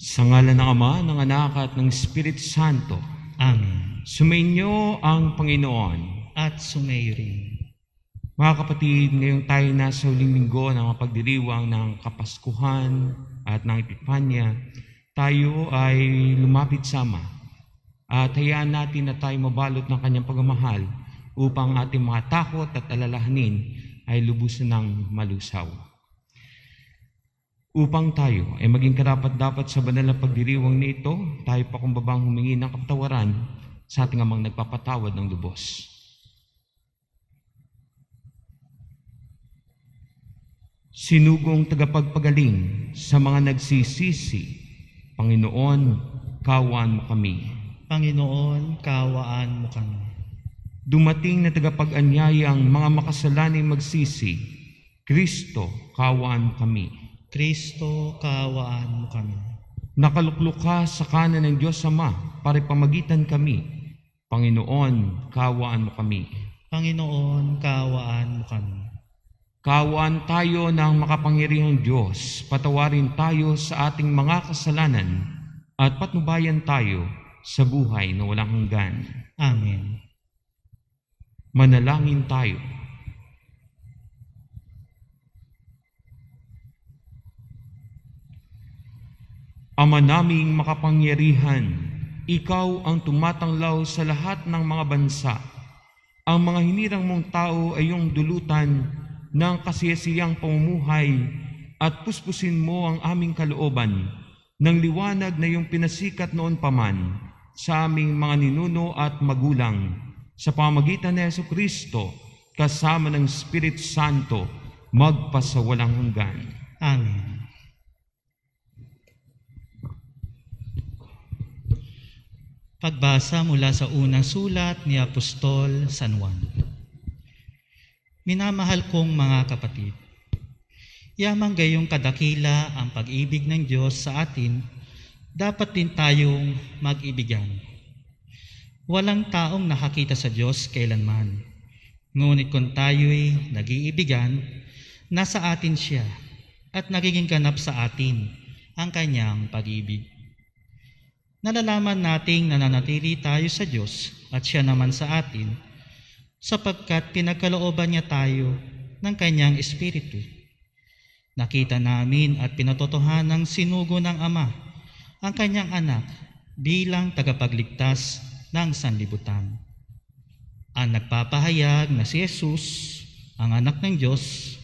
Sa ngalan ng Ama, ng Anak at ng Espiritu Santo. Amen. Sumainyo ang Panginoon. At sumayo rin. Mga kapatid, ngayong tayo nasa huling linggo ng pagdiriwang ng Kapaskuhan at ng Epifanya, tayo ay lumapit sa Ama at hayaan natin na tayo mabalot ng kanyang pagmamahal upang ating mga takot at alalahanin ay lubusan ng malusaw. Upang tayo ay maging karapat-dapat sa banal na pagdiriwang nito, tayo pakumbabang humingi ng kapatawaran sa ating Amang nagpapatawad ng lubos. Sinugong tagapagpagaling sa mga nagsisisi, Panginoon, kaawaan mo kami. Panginoon, kaawaan mo kami. Dumating na tagapag-anyayang mga makasalaning magsisi, Kristo, kaawaan mo kami. Kristo, kaawaan mo kami. Nakaluklok ka sa kanan ng Diyos Ama para pamagitan kami. Panginoon, kaawaan mo kami. Panginoon, kaawaan mo kami. Kaawaan tayo ng makapangyarihang Diyos, patawarin tayo sa ating mga kasalanan at patnubayan tayo sa buhay na walang hanggan. Amen. Manalangin tayo. Ama naming makapangyarihan, ikaw ang tumatanglaw sa lahat ng mga bansa. Ang mga hinirang mong tao ay iyong dulutan ng kasiyasiyang pamumuhay at puspusin mo ang aming kalooban ng liwanag na iyong pinasikat noon paman sa aming mga ninuno at magulang sa pamamagitan ni Jesucristo kasama ng Espiritu Santo magpasawalang hanggan. Amen. Pagbasa mula sa unang sulat ni Apostol San Juan. Minamahal kong mga kapatid, yamang gayong kadakila ang pag-ibig ng Diyos sa atin, dapat din tayong mag-ibigan. Walang taong nakakita sa Diyos kailanman, ngunit kung tayo'y nag-iibigan, nasa atin siya at nagiging ganap sa atin ang kanyang pag-ibig. Nalalaman nating nananatili tayo sa Diyos at siya naman sa atin, sapagkat pinagkalooban niya tayo ng kanyang Espiritu. Nakita namin at pinatotohanang sinugo ng Ama ang kanyang anak bilang tagapagligtas ng sanlibutan. Ang nagpapahayag na si Jesus, ang anak ng Diyos,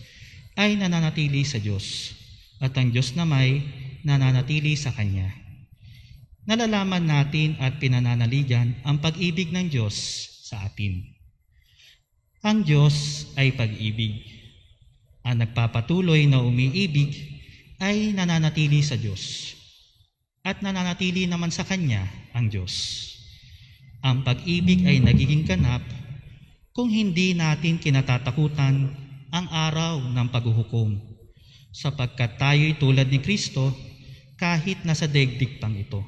ay nananatili sa Diyos at ang Diyos namay nananatili sa Kanya. Nalalaman natin at pinananaligan ang pag-ibig ng Diyos sa atin. Ang Diyos ay pag-ibig. Ang nagpapatuloy na umiibig ay nananatili sa Diyos at nananatili naman sa Kanya ang Diyos. Ang pag-ibig ay nagiging ganap kung hindi natin kinatatakutan ang araw ng paghuhukom, sapagkat tayo'y tulad ni Kristo kahit nasa daigdig pang ito.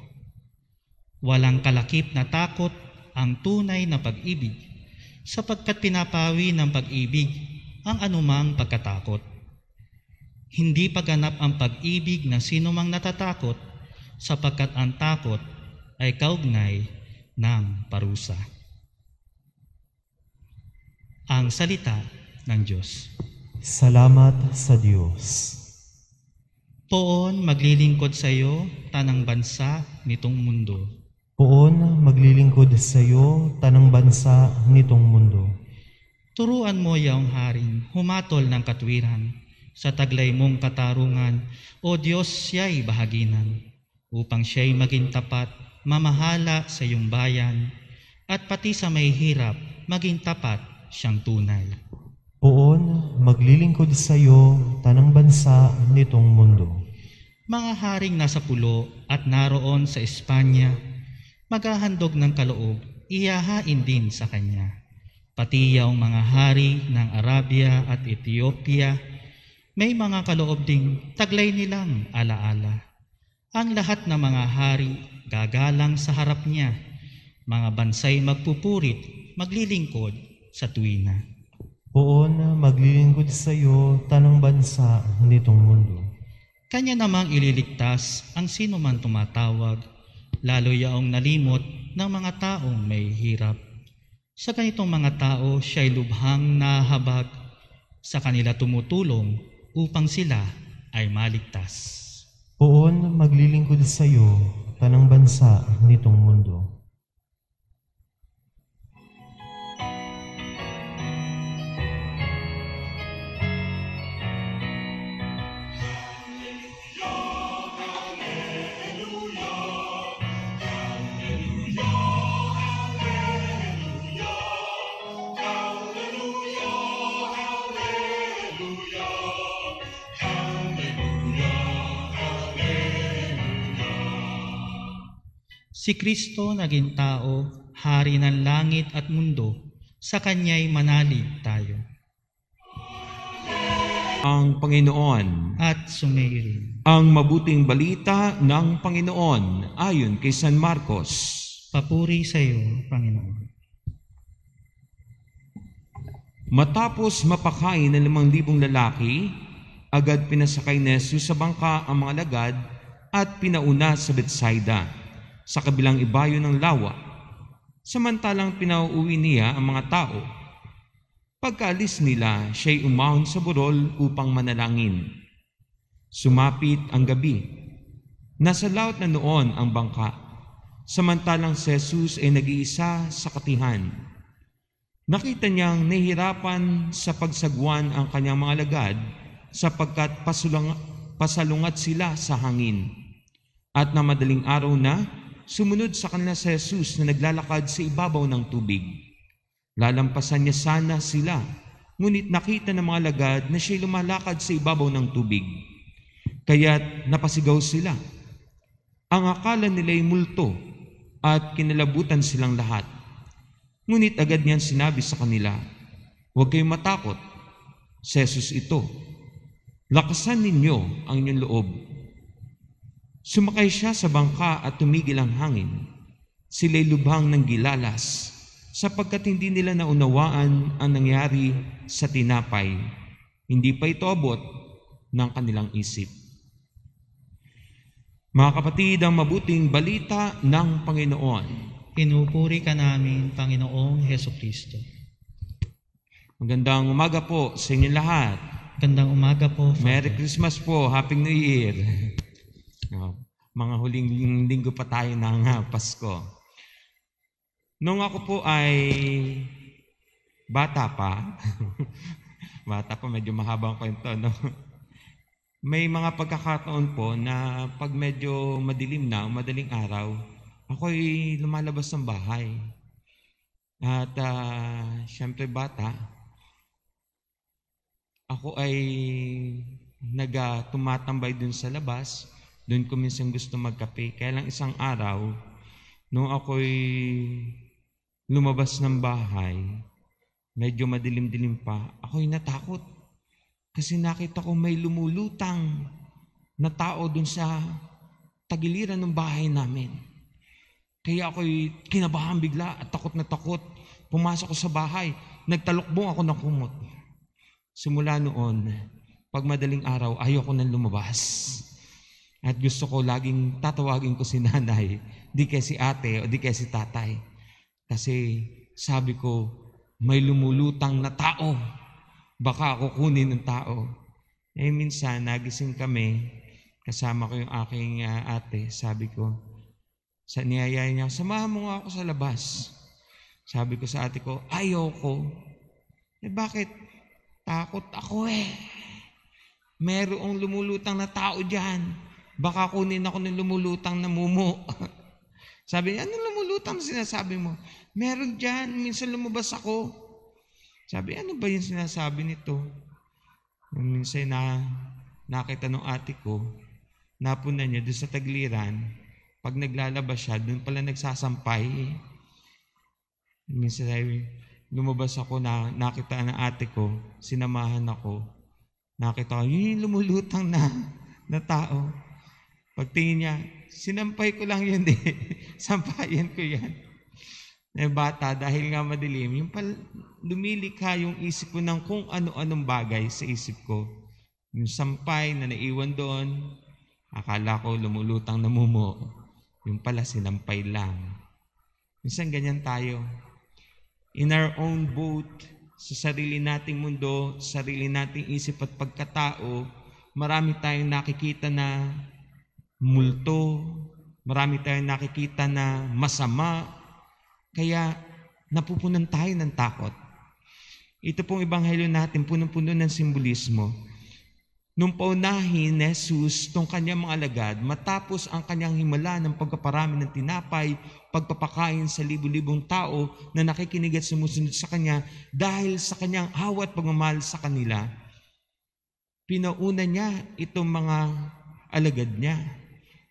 Walang kalakip na takot ang tunay na pag-ibig, sapagkat pinapawi ng pag-ibig ang anumang pagkatakot. Hindi paganap ang pag-ibig na sinumang natatakot, sapagkat ang takot ay kaugnay ng parusa. Ang salita ng Diyos. Salamat sa Diyos. Poon maglilingkod sa iyo tanang bansa nitong mundo. Poon maglilingkod sa iyo tanang bansa nitong mundo. Turuan mo yaong haring humatol ng katwiran, sa taglay mong katarungan, o Diyos siya'y bahaginan, upang siya'y maging tapat, mamahala sa iyong bayan, at pati sa may hirap, maging tapat siyang tunay. Poon maglilingkod sa iyo tanang bansa nitong mundo. Mga haring nasa pulo at naroon sa Espanya, maghahandog ng kaloob, iyahain din sa Kanya. Pati yaong mga hari ng Arabia at Ethiopia, may mga kaloob ding taglay nilang alaala. Ang lahat ng mga hari gagalang sa harap niya, mga bansay magpupurit, maglilingkod sa tuwina. Poon maglilingkod sa iyo tanang bansa nitong mundo. Kanya namang ililigtas ang sino man tumatawag, lalo yaong nalimot ng mga taong may hirap. Sa ganitong mga tao, siya'y lubhang nahabag, sa kanila tumutulong upang sila ay maligtas. Poon maglilingkod sa iyo, tanang bansa nitong mundo. Si Kristo naging tao, hari ng langit at mundo, sa Kanya'y manalig tayo. Ang Panginoon. At sumairin. Ang mabuting balita ng Panginoon ayon kay San Marcos. Papuri sa iyo, Panginoon. Matapos mapakain ng 5,000 lalaki, agad pinasakay ni Jesus sa bangka ang mga alagad at pinauna sa Betsaida, sa kabilang ibayo ng lawa. Samantalang pinauuwi niya ang mga tao. Pagkaalis nila, siya'y umahon sa burol upang manalangin. Sumapit ang gabi. Nasa laot na noon ang bangka, samantalang si Jesus ay nag-iisa sa katihan. Nakita niyang nahihirapan sa pagsagwan ang kanyang mga alagad sapagkat pasalungat sila sa hangin. At na madaling araw na, sumunod sa kanila si Jesus na naglalakad sa ibabaw ng tubig. Lalampasan niya sana sila, ngunit nakita ng mga alagad na siya'y lumalakad sa ibabaw ng tubig. Kaya't napasigaw sila. Ang akala nila'y multo at kinalabutan silang lahat. Ngunit agad niyan sinabi sa kanila, "Huwag kayong matakot, si Jesus ito. Lakasan ninyo ang inyong loob." Sumakay siya sa bangka at tumigil ang hangin. Sila'y lubhang ng gilalas, sapagkat hindi nila naunawaan ang nangyari sa tinapay. Hindi pa ito abot ng kanilang isip. Mga kapatid, ang mabuting balita ng Panginoon. Pinupuri ka namin, Panginoong Hesukristo. Magandang umaga po sa inyo lahat. Gandang umaga po, Father. Merry Christmas po. Happy New Year. Mga huling linggo pa tayo ng Pasko. Nung ako po ay bata pa, medyo mahabang kwento, no? May mga pagkakataon po na pag medyo madilim na, madaling araw, ako'y lumalabas ng bahay. At syempre bata, ako ay tumatambay dun sa labas. Doon ko minsan gusto magkape. Kaya lang isang araw, nung ako'y lumabas ng bahay, medyo madilim-dilim pa, ako'y natakot. Kasi nakita ko may lumulutang na tao doon sa tagiliran ng bahay namin. Kaya ako'y kinabahan bigla at takot na takot. Pumasok ko sa bahay, nagtalukbong ako ng kumot. Simula noon, pag madaling araw, ayoko nang lumabas. At gusto ko laging tatawagin ko si nanay, di kaya si ate o di kaya si tatay. Kasi sabi ko, may lumulutang na tao. Baka ako kunin ng tao. Minsan, nagising kami, kasama ko yung aking ate. Sabi ko, niyaya niya, samahan mo nga ako sa labas. Sabi ko sa ate ko, ayoko. Bakit? Takot ako Merong lumulutang na tao dyan. Baka kunin ako ng lumulutang na mumo. Sabi niya, anong lumulutang sinasabi mo? Meron dyan, minsan lumabas ako. Sabi, ano ba yung sinasabi nito? Minsan nakita ng ate ko, napuna niya doon sa tagliran. Pag naglalabas siya, doon pala nagsasampay. Minsan lumabas ako, nakita ng ate ko, sinamahan ako. Nakita ko, yun yung lumulutang na tao. Pagtingin niya, sinampay ko lang yun Sampayan ko yan. Bata, dahil nga madilim, yung lumilikha yung isip ko ng kung ano-anong bagay sa isip ko. Yung sampay na naiwan doon, akala ko lumulutang namumo. Yung pala sinampay lang. Minsan ganyan tayo. In our own boat, sa sarili nating mundo, sarili nating isip at pagkatao, marami tayong nakikita na multo, marami tayong nakikita na masama, kaya napupunan tayo ng takot. Ito pong ebanghelyo natin, punong-puno ng simbolismo. Nung paunahin ni Jesus tong kanyang mga alagad, matapos ang kanyang himala ng pagkaparami ng tinapay, pagpapakain sa libu-libong tao na nakikinig at sumusunod sa kanya dahil sa kanyang awa at pagmamahal sa kanila, pinauna niya itong mga alagad niya.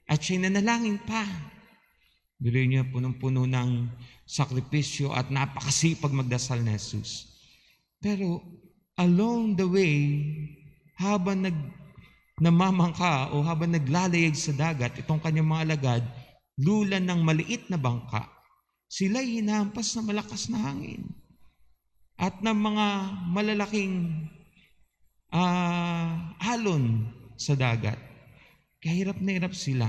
At siya'y nanalangin pa. Biruin niya, punong-puno ng sakripisyo at napakasipag magdasal ni Jesus. Pero along the way, habang namamangka o habang naglalayag sa dagat, itong kanyang mga alagad, lulan ng maliit na bangka, sila'y hinahampas na malakas na hangin at ng mga malalaking alon sa dagat. Kaya hirap na hirap sila.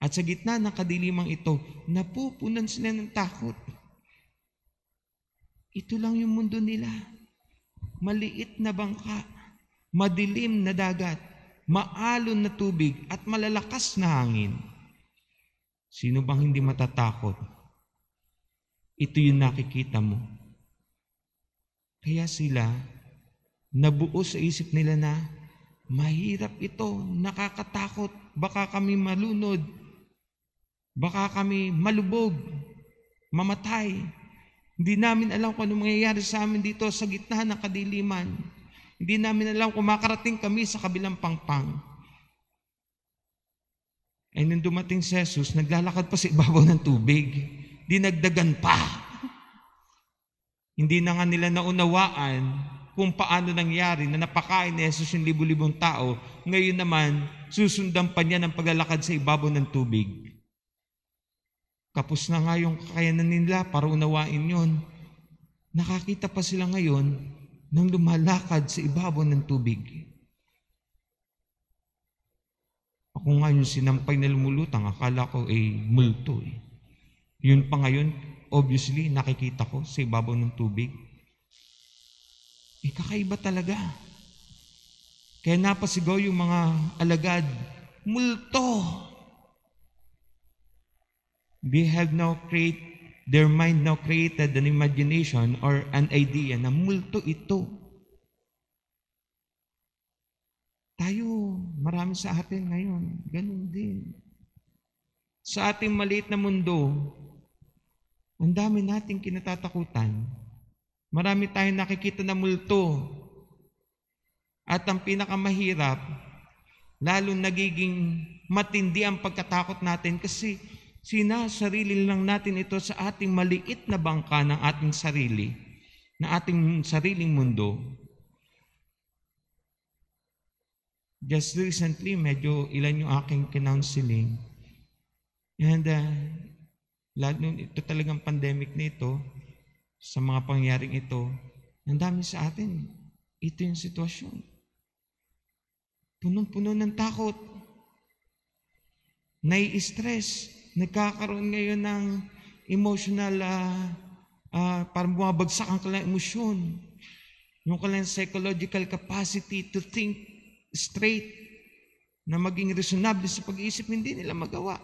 At sa gitna ng kadilimang ito, napupunan sila ng takot. Ito lang yung mundo nila. Maliit na bangka, madilim na dagat, maalon na tubig, at malalakas na hangin. Sino bang hindi matatakot? Ito yung nakikita mo. Kaya sila, nabuo sa isip nila na, mahirap ito, nakakatakot, baka kami malunod, baka kami malubog, mamatay. Hindi namin alam kung ano mangyayari sa amin dito sa gitna ng kadiliman. Hindi namin alam kung makarating kami sa kabilang pangpang. Ay nung dumating si Jesus, naglalakad pa sa ibabaw ng tubig. Dinagdagan pa. Hindi na nga nila naunawaan kung paano nangyari na napakain ni Jesus yung libu-libong tao. Ngayon naman, susundan pa niya ng paglalakad sa ibabaw ng tubig. Kapos na nga yung kakayanan nila para unawain yon. Nakakita pa sila ngayon nang lumalakad sa ibabaw ng tubig. Ako nga yung sinampay na lumulutang, akala ko multo eh. Yun pa ngayon, obviously, nakikita ko sa ibabaw ng tubig. Kakaiba talaga. Kaya napasigaw yung mga alagad, multo! Their mind now created an imagination or an idea na multo ito. Tayo, marami sa atin ngayon, ganun din. Sa ating maliit na mundo, ang dami nating kinatatakutan. Marami tayong nakikita na multo. At ang pinakamahirap, lalo nagiging matindi ang pagkatakot natin kasi sinasarili lang natin ito sa ating maliit na bangka ng ating sarili, na ating sariling mundo. Just recently, medyo ilan yung aking kinonseling. And lalo ito talagang pandemic na ito, sa mga pangyaring ito, ang dami sa atin. Ito yung sitwasyon. Punong-puno ng takot. Nai-stress. Nagkakaroon ngayon ng emotional, parang bumabagsak ang kanilang emosyon. Yung kanilang psychological capacity to think straight, na maging reasonable sa pag-iisip, hindi nila magawa.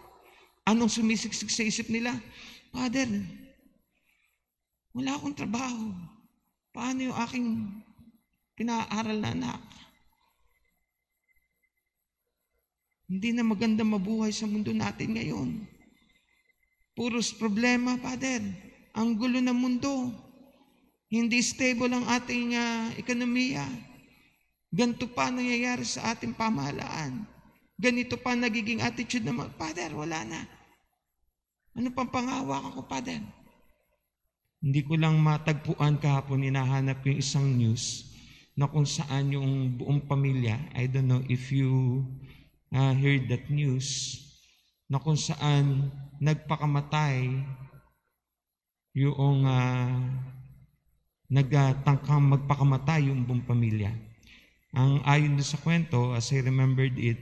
Anong sumisiksik sa isip nila? Father, wala akong trabaho. Paano yung aking pinaaral na anak? Hindi na maganda mabuhay sa mundo natin ngayon. Puros problema, Father. Ang gulo ng mundo. Hindi stable ang ating ekonomiya. Ganito pa nangyayari sa ating pamahalaan. Ganito pa nagiging attitude naman. Father, wala na. Ano pang panghawakan ko, Father? Hindi ko lang matagpuan kahapon, hinahanap ko yung isang news na kung saan yung buong pamilya, I don't know if you heard that news, na kung saan nagpakamatay yung nagtangkang magpakamatay yung buong pamilya. Ang ayon doon sa kwento, as I remembered it,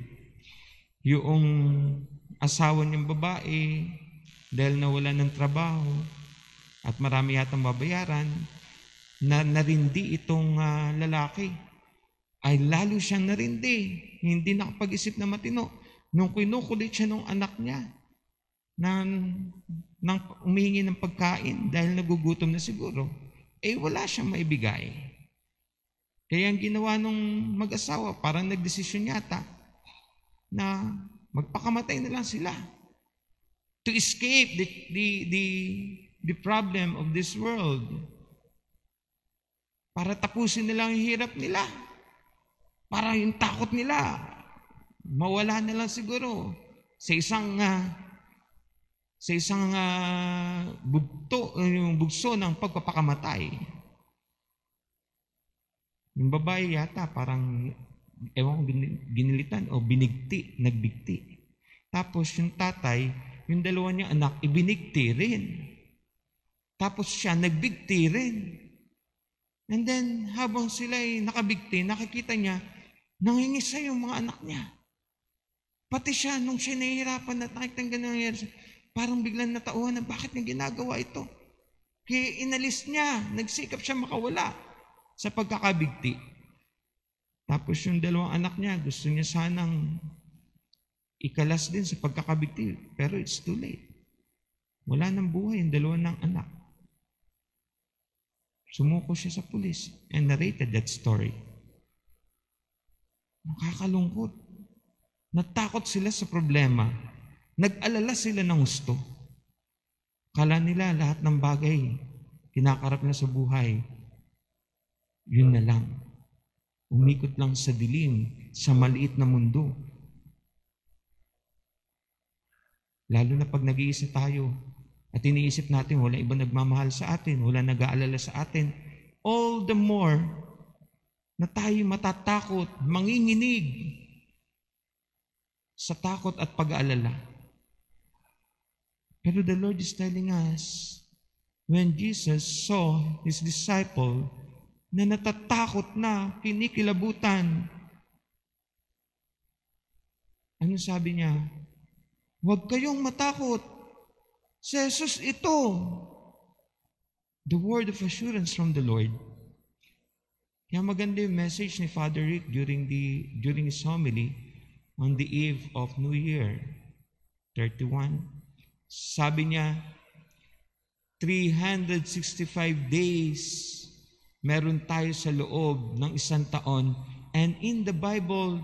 yung asawa niyang babae, dahil nawala ng trabaho at marami yatang babayaran, na narindi itong lalaki. Ay lalo siyang narindi. Hindi nakapag-isip na matino. Nung kinukulit siya ng anak niya, nang umihingi ng pagkain dahil nagugutom na siguro, wala siyang maibigay. Kaya ang ginawa nung mag-asawa, parang nagdesisyon yata na magpakamatay na lang sila to escape the problem of this world. Para tapusin nila ang hirap nila. Para yung takot nila mawala na lang siguro sa isang yung bugso ng pagpapakamatay. Yung babae yata parang, ewan ko, ginilitan o nagbigti. Tapos yung tatay, yung dalawa niyang anak, ibinigti rin. Tapos siya, nagbigti rin. And then, habang sila'y nakabigti, nakikita niya, nangingisa yung mga anak niya. Pati siya, nung siya nahihirapan at nakikita ganun nangyayari, parang biglang natauhan na bakit niya ginagawa ito. Kaya inalis niya, nagsikap siya makawala sa pagkakabigti. Tapos yung dalawang anak niya, gusto niya sanang ikalas din sa pagkakabigti. Pero it's too late. Wala nang buhay yung dalawa ng anak. Sumuko siya sa pulis and narrated that story. Nakakalungkot. Natakot sila sa problema. Nag-alala sila ng gusto. Kala nila lahat ng bagay kinakarap na sa buhay, yun na lang. Umikot lang sa dilim, sa maliit na mundo. Lalo na pag nag-iisa tayo at iniisip natin wala ibang nagmamahal sa atin, wala nag-aalala sa atin, all the more na tayo matatakot, manginginig sa takot at pag-aalala. Pero the Lord is telling us, when Jesus saw His disciple na natatakot na, kinikilabutan, ano sabi niya? Huwag kayong matakot. Si Jesus ito. The word of assurance from the Lord. Kaya maganda yung message ni Father Rick during his homily on the eve of New Year 31. Sabi niya, 365 days meron tayo sa loob ng isang taon. And in the Bible,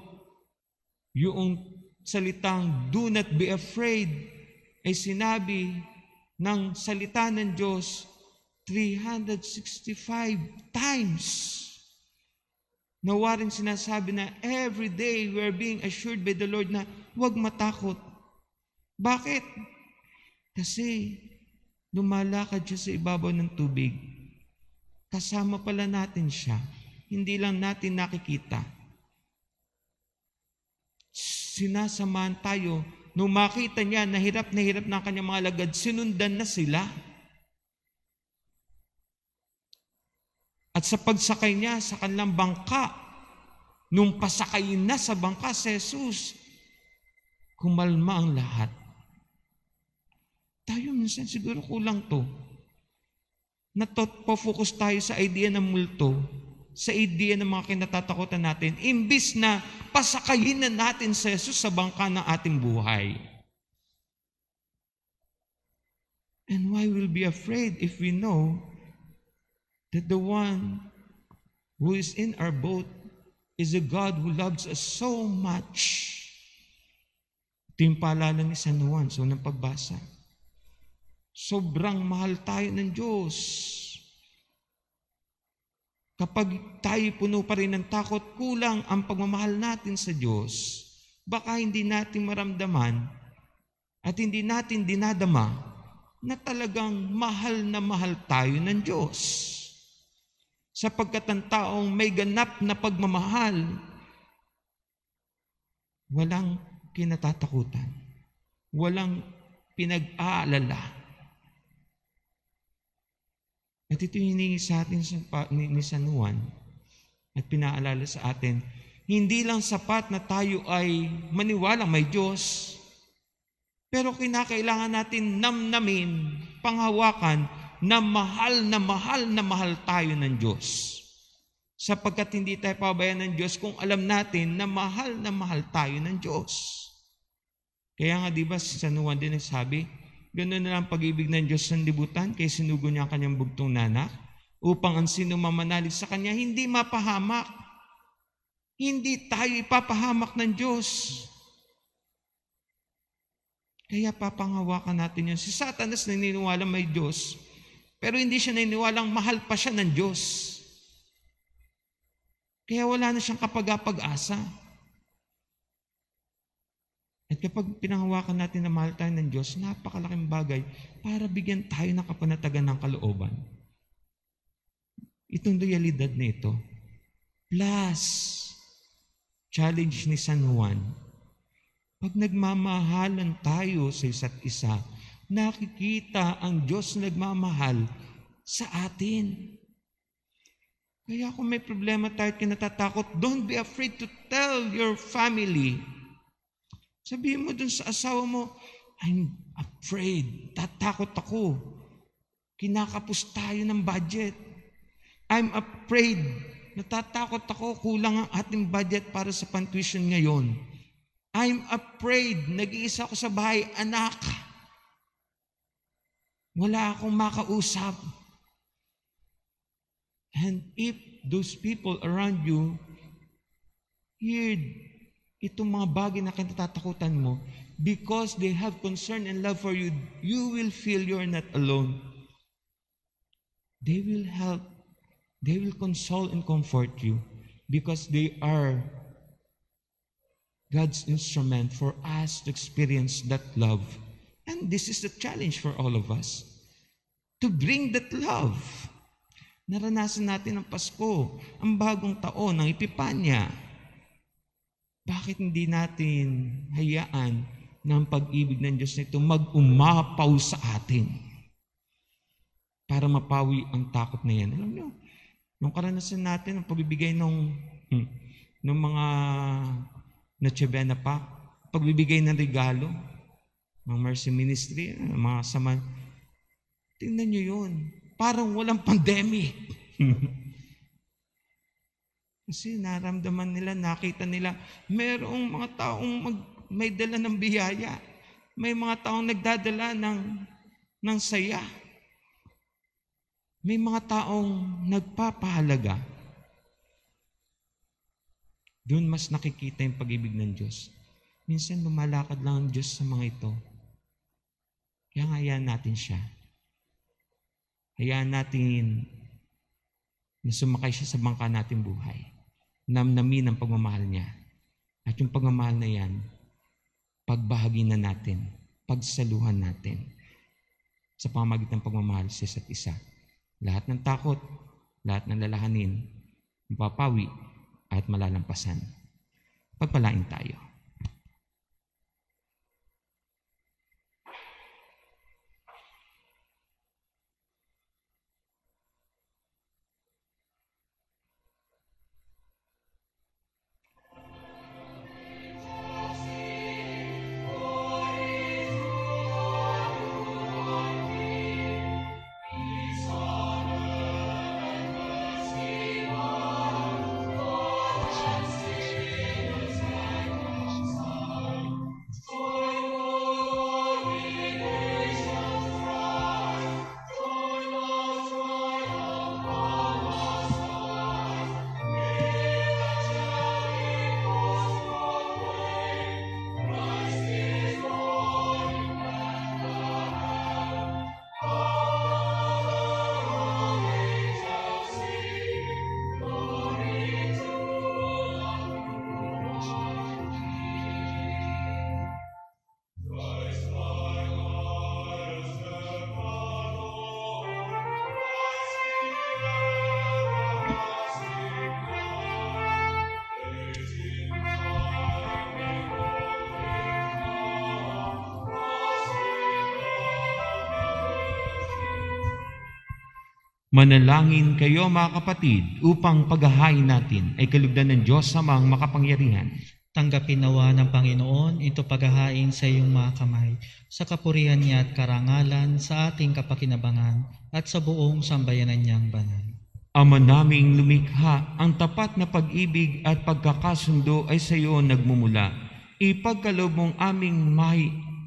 yung salitang do not be afraid ay sinabi ng salita ng Diyos 365 times. Nawaring sinasabi na every day we're being assured by the Lord na huwag matakot. Bakit? Kasi lumalakad siya sa ibabaw ng tubig. Kasama pala natin siya. Hindi lang natin nakikita. Sinasamahan tayo. Nung makita niya na hirap na ang kanyang mga lagad, sinundan na sila. At sa pagsakay niya sa kanilang bangka, nung pasakayin na sa bangka si Jesus, kumalma ang lahat. Tayo minsan siguro kulang to. Po-focus tayo sa idea ng multo, sa idea ng mga kinatatakutan natin, imbis na pasakayin na natin si Jesus sa bangka ng ating buhay. And why will be afraid if we know that the one who is in our boat is a God who loves us so much? Ito yung paalala ni San Juan sa unang pagbasa. Sobrang mahal tayo ng Diyos. Kapag tayo puno pa rin ng takot, kulang ang pagmamahal natin sa Diyos. Baka hindi natin maramdaman at hindi natin dinadama na talagang mahal na mahal tayo ng Diyos. Sapagkat ang taong may ganap na pagmamahal, walang kinatatakutan, walang pinag-aalala. At ito yung hiningi sa atin ni San Juan at pinaalala sa atin Hindi lang sapat na tayo ay maniwalang may Diyos, pero kinakailangan natin namnamin, panghawakan na mahal na mahal na mahal tayo ng Diyos. Sapagkat hindi tayo pabayan ng Diyos kung alam natin na mahal tayo ng Diyos. Kaya nga diba si San Juan din nagsabi, ganoon na lang pag-ibig ng Diyos sa libutan kaya sinugo niya ang kanyang bugtong na anak upang ang sino mamanalig sa kanya hindi mapahamak. Hindi tayo ipapahamak ng Diyos. Kaya papanghawakan natin yun. Si Satanas naniniwala may Diyos, pero hindi siya naniniwalang mahal pa siya ng Diyos. Kaya wala na siyang kapag-asa. At kapag pinanghawakan natin na mahal tayo ng Diyos, napakalaking bagay para bigyan tayo ng kapanatagan ng kalooban. Itong realidad na ito. Plus, challenge ni San Juan, pag nagmamahalan tayo sa isa't isa, nakikita ang Diyos na nagmamahal sa atin. Kaya kung may problema tayo at kinatatakot, don't be afraid to tell your family. Sabihin mo dun sa asawa mo, I'm afraid, tatakot ako. Kinakapos tayo ng budget. I'm afraid, natatakot ako, kulang ang ating budget para sa pantuition ngayon. I'm afraid, nag-iisa ako sa bahay, anak. Wala akong makausap. And if those people around you heard itong mga bagay na kinatatakutan mo, because they have concern and love for you, you will feel you're not alone. They will help. They will console and comfort you because they are God's instrument for us to experience that love. And this is the challenge for all of us, to bring that love. Naranasan natin ang Pasko, ang bagong taon, ang Epipanya. Bakit hindi natin hayaan na ang pag-ibig ng Diyos nito mag-umapaw sa atin para mapawi ang takot na yan? Alam niyo, nung karanasan natin ang pagbibigay ng mga Noche Buena pa, pagbibigay ng regalo, mga Mercy Ministry, mga sama, tingnan nyo yun, parang walang pandemic. Kasi naramdaman nila, nakita nila, mayroong mga taong may dala ng biyaya, may mga taong nagdadala ng saya, may mga taong nagpapahalaga. Doon mas nakikita yung pag-ibig ng Diyos. Minsan lumalakad lang ang Diyos sa mga ito. Kaya hayaan natin siya. Hayaan natin na sumakay siya sa bangka nating buhay. Namnamin ang pagmamahal niya. At yung pagmamahal na yan, pagbahagi na natin, pagsaluhan natin sa pamamagitan ng pagmamahal sa isa't isa. Lahat ng takot, lahat ng lalahanin, mapapawi at malalampasan. Pagpalain tayo. Manalangin kayo mga kapatid upang paghahain natin ay kalugdan ng Diyos Amang makapangyarihan. Tanggapin nawa ng Panginoon ito paghahain sa iyong mga kamay, sa kapurihan niya at karangalan, sa ating kapakinabangan at sa buong sambayanan niyang banal. Ama naming lumikha, ang tapat na pag-ibig at pagkakasundo ay sa iyo nagmumula. Ipagkaloob mong aming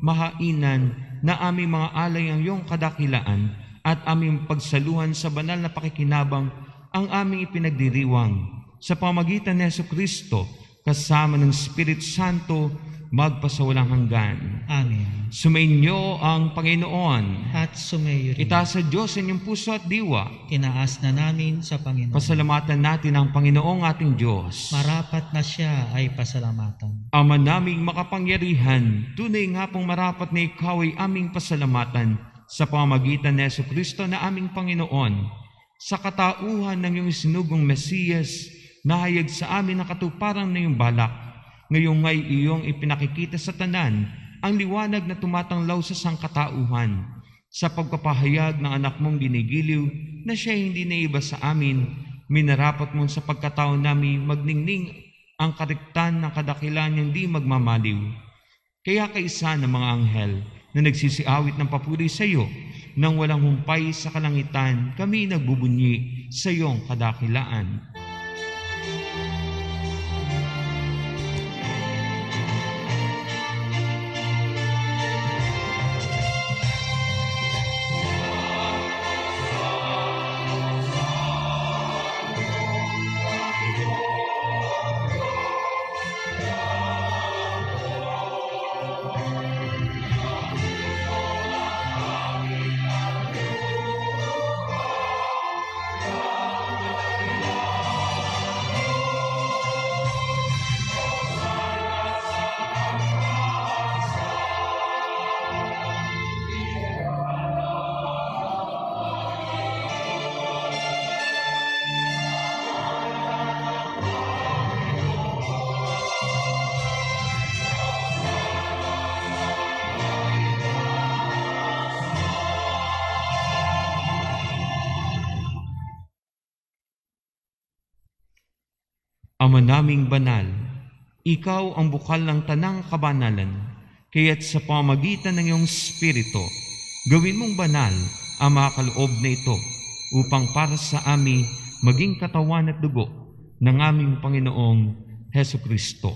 mahainan na aming mga alay ang iyong kadakilaan at aming pagsaluhan sa banal na pakikinabang ang aming ipinagdiriwang. Sa pamagitan ni Jesucristo, kasama ng Espiritu Santo, magpasawalang hanggan. Amen. Sumainyo ang Panginoon. At sumayo rin. Itaas sa Diyos inyong puso at diwa. Tinaas na namin sa Panginoon. Pasalamatan natin ang Panginoong ating Diyos. Marapat na siya ay pasalamatan. Ama naming makapangyarihan, tunay nga pong marapat na ikaw ay aming pasalamatan sa pamamagitan ni Jesucristo na aming Panginoon, sa katauhan ng iyong sinugong Mesiyas, nahayag sa amin ang katuparan na iyong balak. Ngayong ngay iyong ipinakikita sa tanan ang liwanag na tumatanglaw sa sangkatauhan, sa pagpapahayag ng anak mong ginigiliw na siya hindi naiba sa amin, minarapat mo sa pagkatao namin magningning ang kariktan ng kadakilan niyang di magmamaliw. Kaya kaisa ng mga anghel na nagsisiawit ng papuri sa iyo, nang walang humpay sa kalangitan, kami nagbubunyi sa iyong kadakilaan. Ama naming banal, ikaw ang bukal ng tanang kabanalan, kaya't sa pamagitan ng iyong Espiritu, gawin mong banal ang mga kaloob na ito upang para sa amin maging katawan at dugo ng aming Panginoong Jesucristo.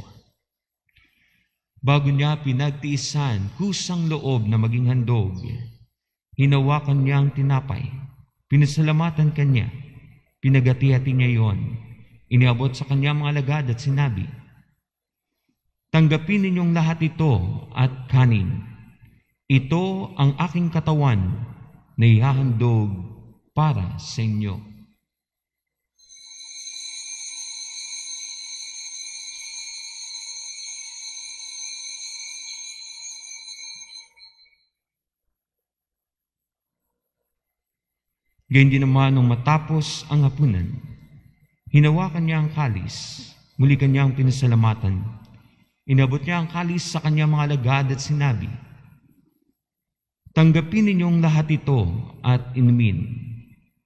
Bago niya pinagtiisan kusang loob na maging handog, hinawakan niya ang tinapay, pinasalamatan kanya, pinagati-hati niya iyon, iniabot sa kanya mga alagad at sinabi, tanggapin ninyong lahat ito at kanin. Ito ang aking katawan na ihahandog para sa inyo. Ganyan din naman nung matapos ang hapunan, hinawakan niya ang kalis, muli kanyang pinasalamatan. Inabot niya ang kalis sa kanyang mga alagad at sinabi, tanggapin ninyong lahat ito at inumin.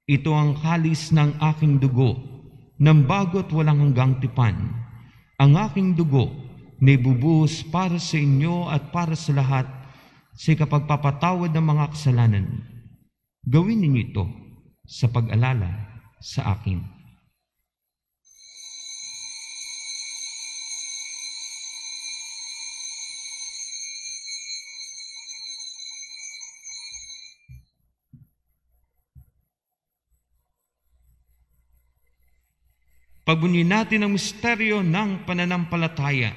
Ito ang kalis ng aking dugo, ng bago at walang hanggang tipan. Ang aking dugo na ibubuhos para sa inyo at para sa lahat sa kapagpapatawad ng mga kasalanan. Gawin ninyo ito sa pag-alala sa akin. Pagbunyin natin ang misteryo ng pananampalataya.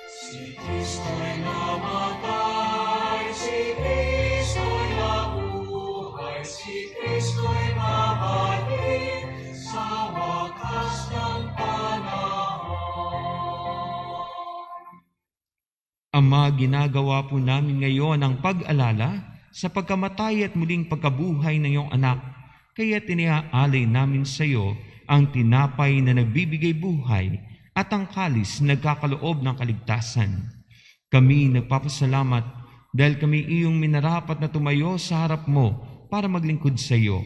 Si Kristo'y namatay, si Kristo'y nabuhay, si Kristo'y babalik sa wakas ng panahon. Ama, ginagawa po namin ngayon ang pag-alala sa pagkamatay at muling pagkabuhay ng iyong anak, kaya tiniaalay namin sa iyo ang tinapay na nagbibigay buhay at ang kalis nagkakaloob ng kaligtasan. Kami nagpapasalamat dahil kami iyong minarapat na tumayo sa harap mo para maglingkod sa iyo.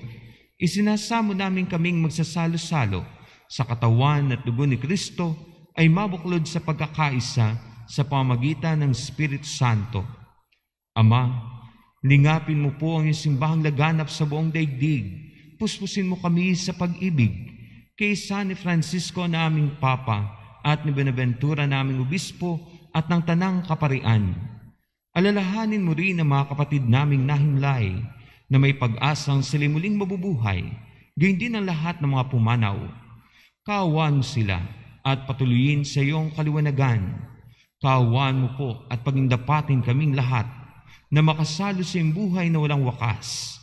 Isinasamo namin kaming magsasalo-salo sa katawan at dugo ni Kristo ay mabuklod sa pagkakaisa sa pamamagitan ng Espiritu Santo. Ama, lingapin mo po ang iyong simbahang laganap sa buong daigdig. Puspusin mo kami sa pag-ibig kay San Francisco na aming Papa at ni Benaventura na aming Obispo at ng Tanang Kaparian. Alalahanin mo rin ang mga kapatid naming nahimlay na may pag-asang sila muling mabubuhay, gayon din ang lahat ng mga pumanaw. Kaawaan mo sila at patuloyin sa iyong kaliwanagan. Kaawaan mo po at pagindapatin kaming lahat na makasalo sa iyong buhay na walang wakas,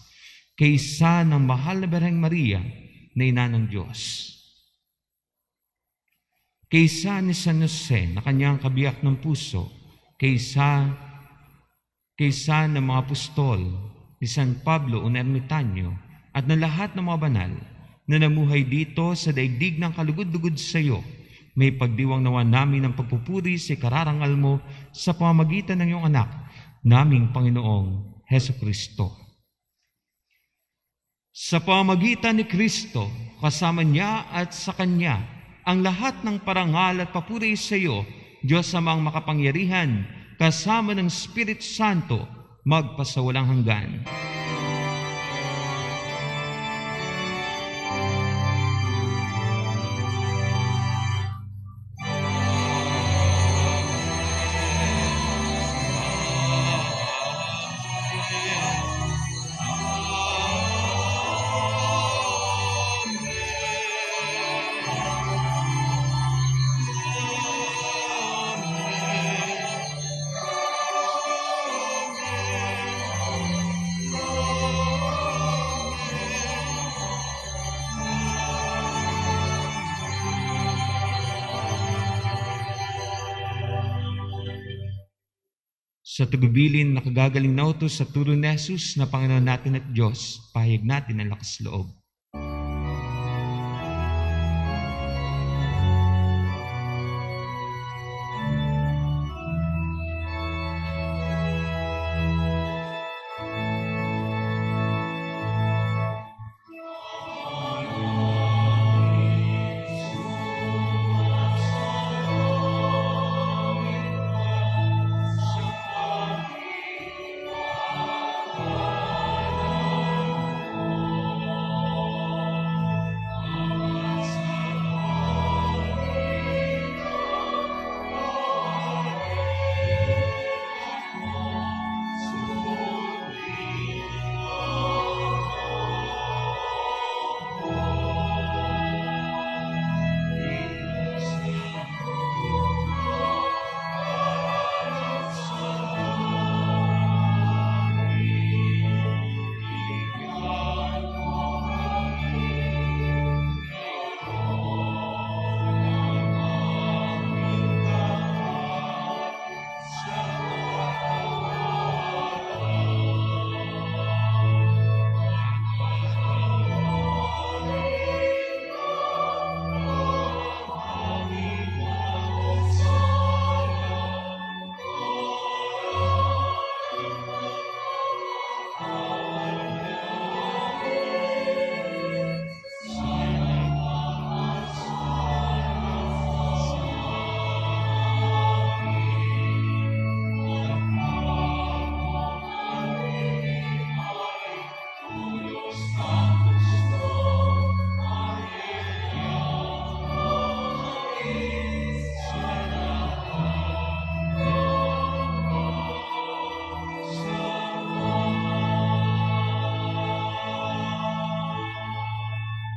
kaysa ng mahal na Birheng Maria na ina ng Diyos. Kaysa ni San Jose na kanyang kabiyak ng puso, kaysa ng mga apostol, ni San Pablo un Ermitanyo, at ng lahat ng mga banal na namuhay dito sa daigdig ng kalugod-lugod sa iyo, may pagdiwang nawa namin ang pagpupuri sa kararangal mo sa pamamagitan ng iyong anak, naming Panginoong Heso Kristo. Sa pamamagitan ni Kristo, kasama niya at sa Kanya, ang lahat ng parangal at papuri sa iyo, Diyos Amang makapangyarihan, kasama ng Espiritu Santo, magpasawalang hanggan. Sa tugubilin na kagagaling na utos sa turo ni Jesus na Panginoon natin at Diyos, pahayag natin ang lakas loob.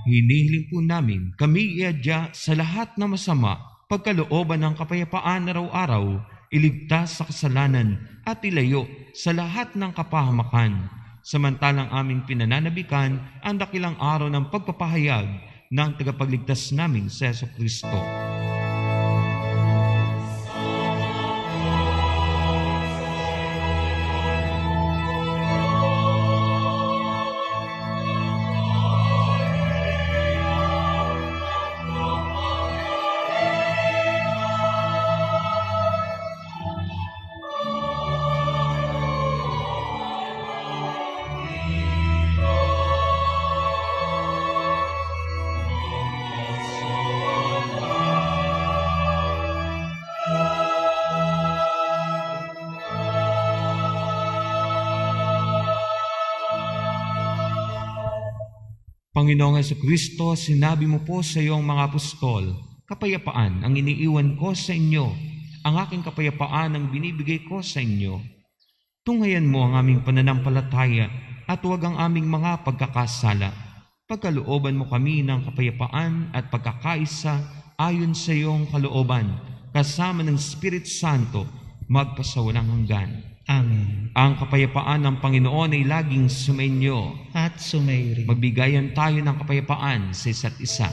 Hinihiling po namin kami iadya sa lahat na masama, pagkalooban ng kapayapaan araw-araw, iligtas sa kasalanan at ilayo sa lahat ng kapahamakan. Samantalang aming pinananabikan ang dakilang araw ng pagpapahayag ng tagapagligtas namin sa Heso Kristo. Panginoong Jesucristo, sinabi mo po sa iyong mga apostol, kapayapaan ang iniiwan ko sa inyo, ang aking kapayapaan ang binibigay ko sa inyo. Tunghayan mo ang aming pananampalataya at huwag ang aming mga pagkakasala. Pagkalooban mo kami ng kapayapaan at pagkakaisa ayon sa iyong kalooban, kasama ng Espiritu Santo, magpasawalang hanggan. Amen. Ang kapayapaan ng Panginoon ay laging sumainyo. At sumairi. Magbigayan tayo ng kapayapaan sa isa't isa.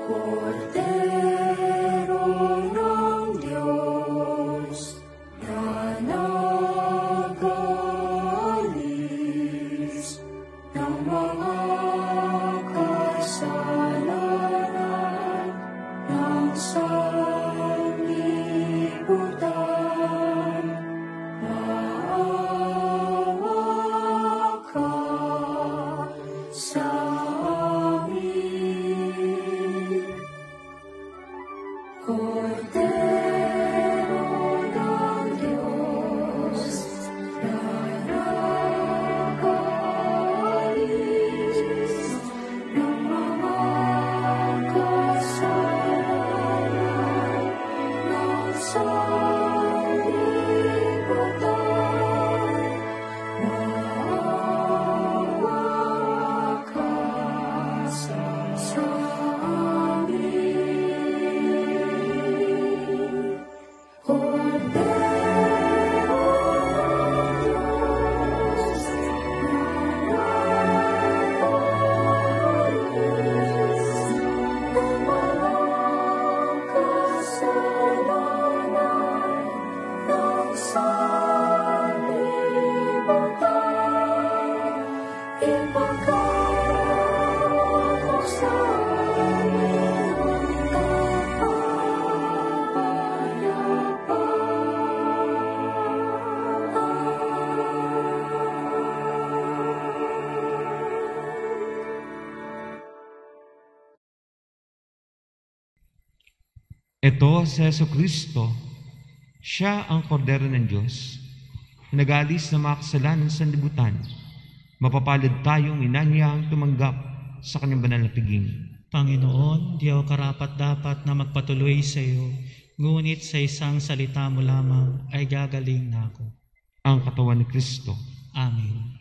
Cordero ng Diyos, na nag-alis ng mga kasalanan ng sanlibutan, maawa ka sa amin. Cordero ng Diyos, na nag-alis ng mga kasalanan ng sanlibutan, maawa ka sa amin. Ito si Jesucristo, siya ang kordero ng Diyos, na nag-aalis ng mga kasalanan sa sanlibutan. Mapapalad tayong inanyahang tumanggap sa kanyang banal na piging. Panginoon, di ako karapat-dapat na magpatuloy sa iyo, ngunit sa isang salita mo lamang ay gagaling na ako. Ang katawan ni Kristo. Amen.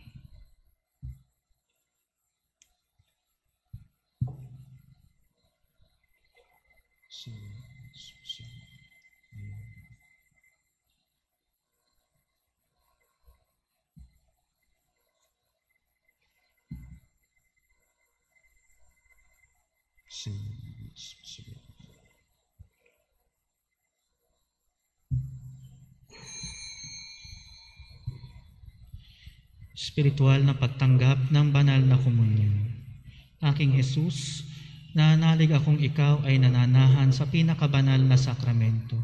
Spiritual na pagtanggap ng banal na komunyon. Aking Jesus, nanalig akong ikaw ay nananahan sa pinakabanal na sakramento.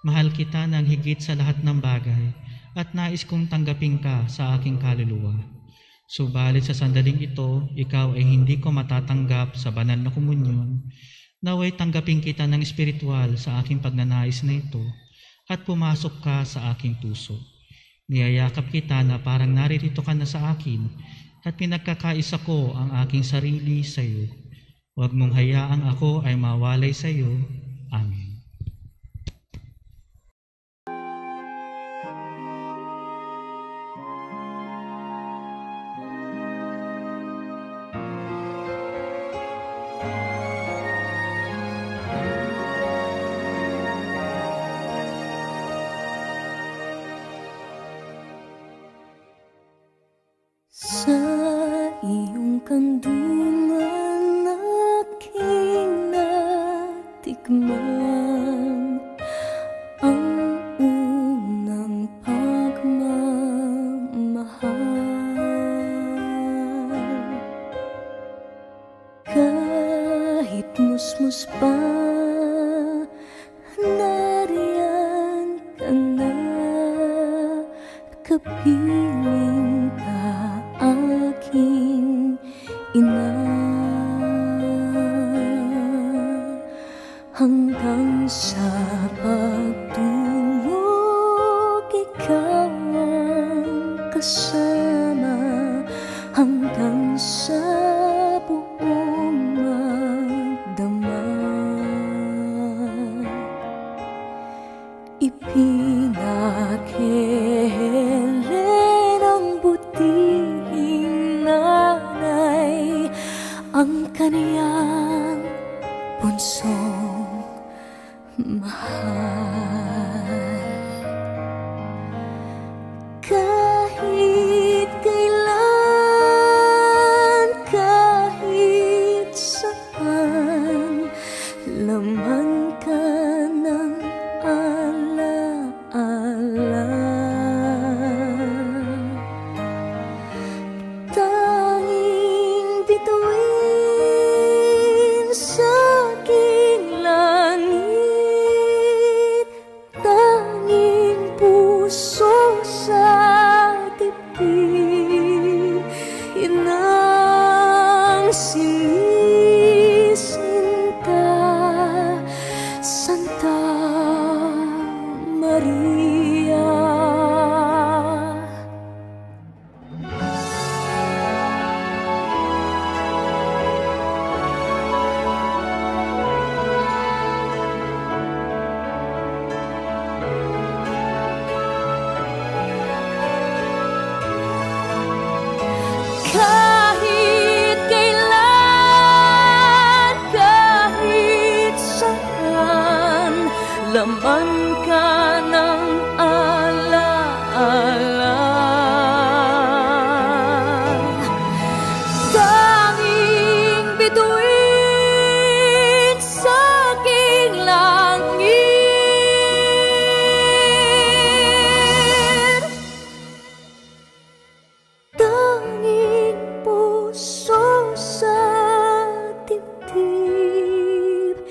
Mahal kita ng higit sa lahat ng bagay at nais kong tanggapin ka sa aking kaluluwa. Subalit sa sandaling ito, ikaw ay hindi ko matatanggap sa banal na komunyon. Naway tanggapin kita ng espiritual sa aking pagnanais na ito at pumasok ka sa aking puso. Niyayakap kita na parang naririto ka na sa akin at pinagkakaisa ko ang aking sarili sa iyo. Huwag mong hayaang ako ay mawalay sa iyo. Amen. Sa iyong kandungan aking natikman ang unang pagmamahal. Kahit musmus pa kapiling ka aking ina, hanggang sa pagtulog ikaw ang kasama, hanggang sa buong magdamag. Ipinakilin ang butihing nanay ang kaniyang punsong mahal. Kahit kailan, kahit saan, laman ka ng alaala. Tanging bituin sa aking langit, tanging puso sa dibdib, inang sinisinta, Santa Maria. Kahit kailan, kahit saan, laman ka ng alaala. Tanging bituin sa aking langit, tanging puso sa dibdib,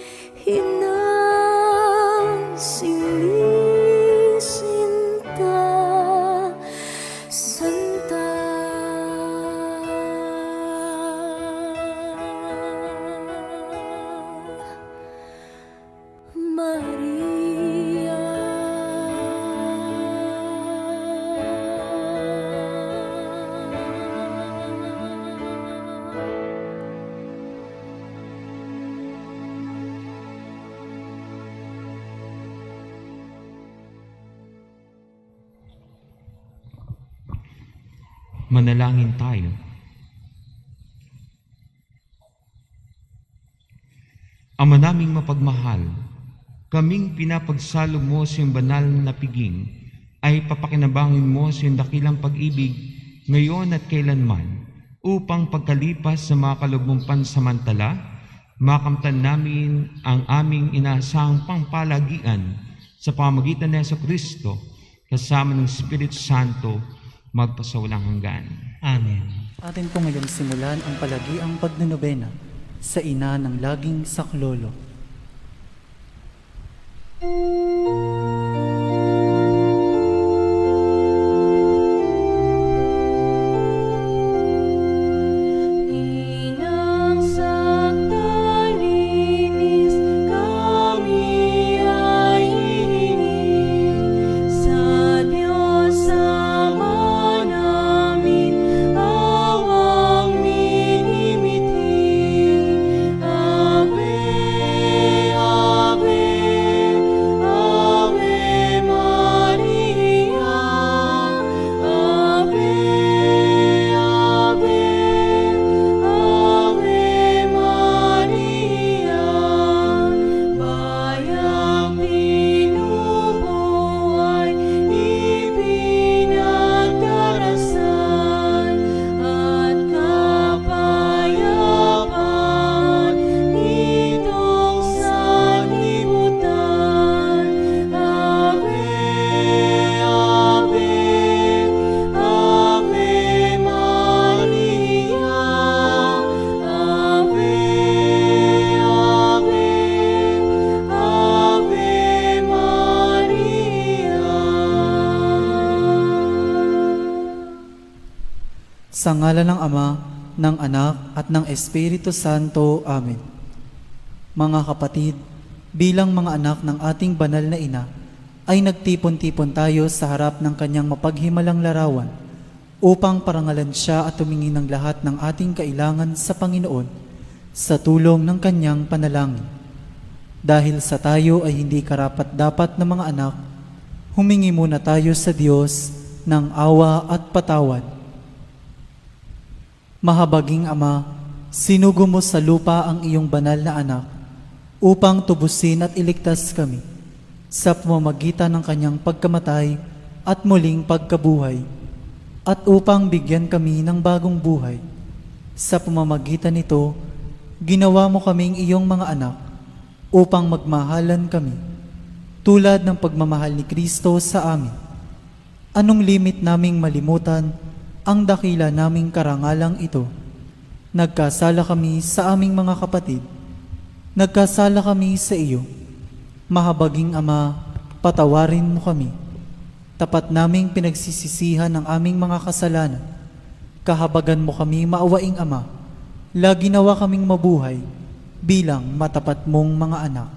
inang sinisinta, Santa Maria. Manalangin tayo. Ama naming mapagmahal, kaming pinapagsalo mo sa iyong banal na piging, ay papakinabangin mo sa iyong dakilang pag-ibig ngayon at kailanman, upang pagkalipas sa mga kalugmong pansamantala, makamtan namin ang aming inaasahang pangpalagian sa pamamagitan ni Jesucristo, kasama ng Espiritu Santo, magpasawalang hanggan. Amen. Atin po ngayong simulan ang palagiang pagnonobena sa ina ng laging saklolo. Inang sakdalinis, kami ay hihingin sa Diyos Ama namin, awang minimitin. Ave, Ave, Sa ngalan ng Ama, ng Anak, at ng Espiritu Santo. Amen. Mga kapatid, bilang mga anak ng ating banal na ina, ay nagtipon-tipon tayo sa harap ng kanyang mapaghimalang larawan upang parangalan siya at tumingin ng lahat ng ating kailangan sa Panginoon sa tulong ng kanyang panalangin. Dahil sa tayo ay hindi karapat-dapat na mga anak, humingi muna tayo sa Diyos ng awa at patawad. Mahabaging Ama, sinugo mo sa lupa ang iyong banal na anak upang tubusin at iligtas kami sa pamamagitan ng kanyang pagkamatay at muling pagkabuhay, at upang bigyan kami ng bagong buhay. Sa pamamagitan nito, ginawa mo kaming iyong mga anak upang magmahalan kami, tulad ng pagmamahal ni Kristo sa amin. Anong limit naming malimutan ang dakila naming karangalang ito? Nagkasala kami sa aming mga kapatid. Nagkasala kami sa iyo. Mahabaging Ama, patawarin mo kami. Tapat naming pinagsisisihan ang aming mga kasalanan. Kahabagan mo kami, maawaing Ama. Lagi nawa kaming mabuhay bilang matapat mong mga anak.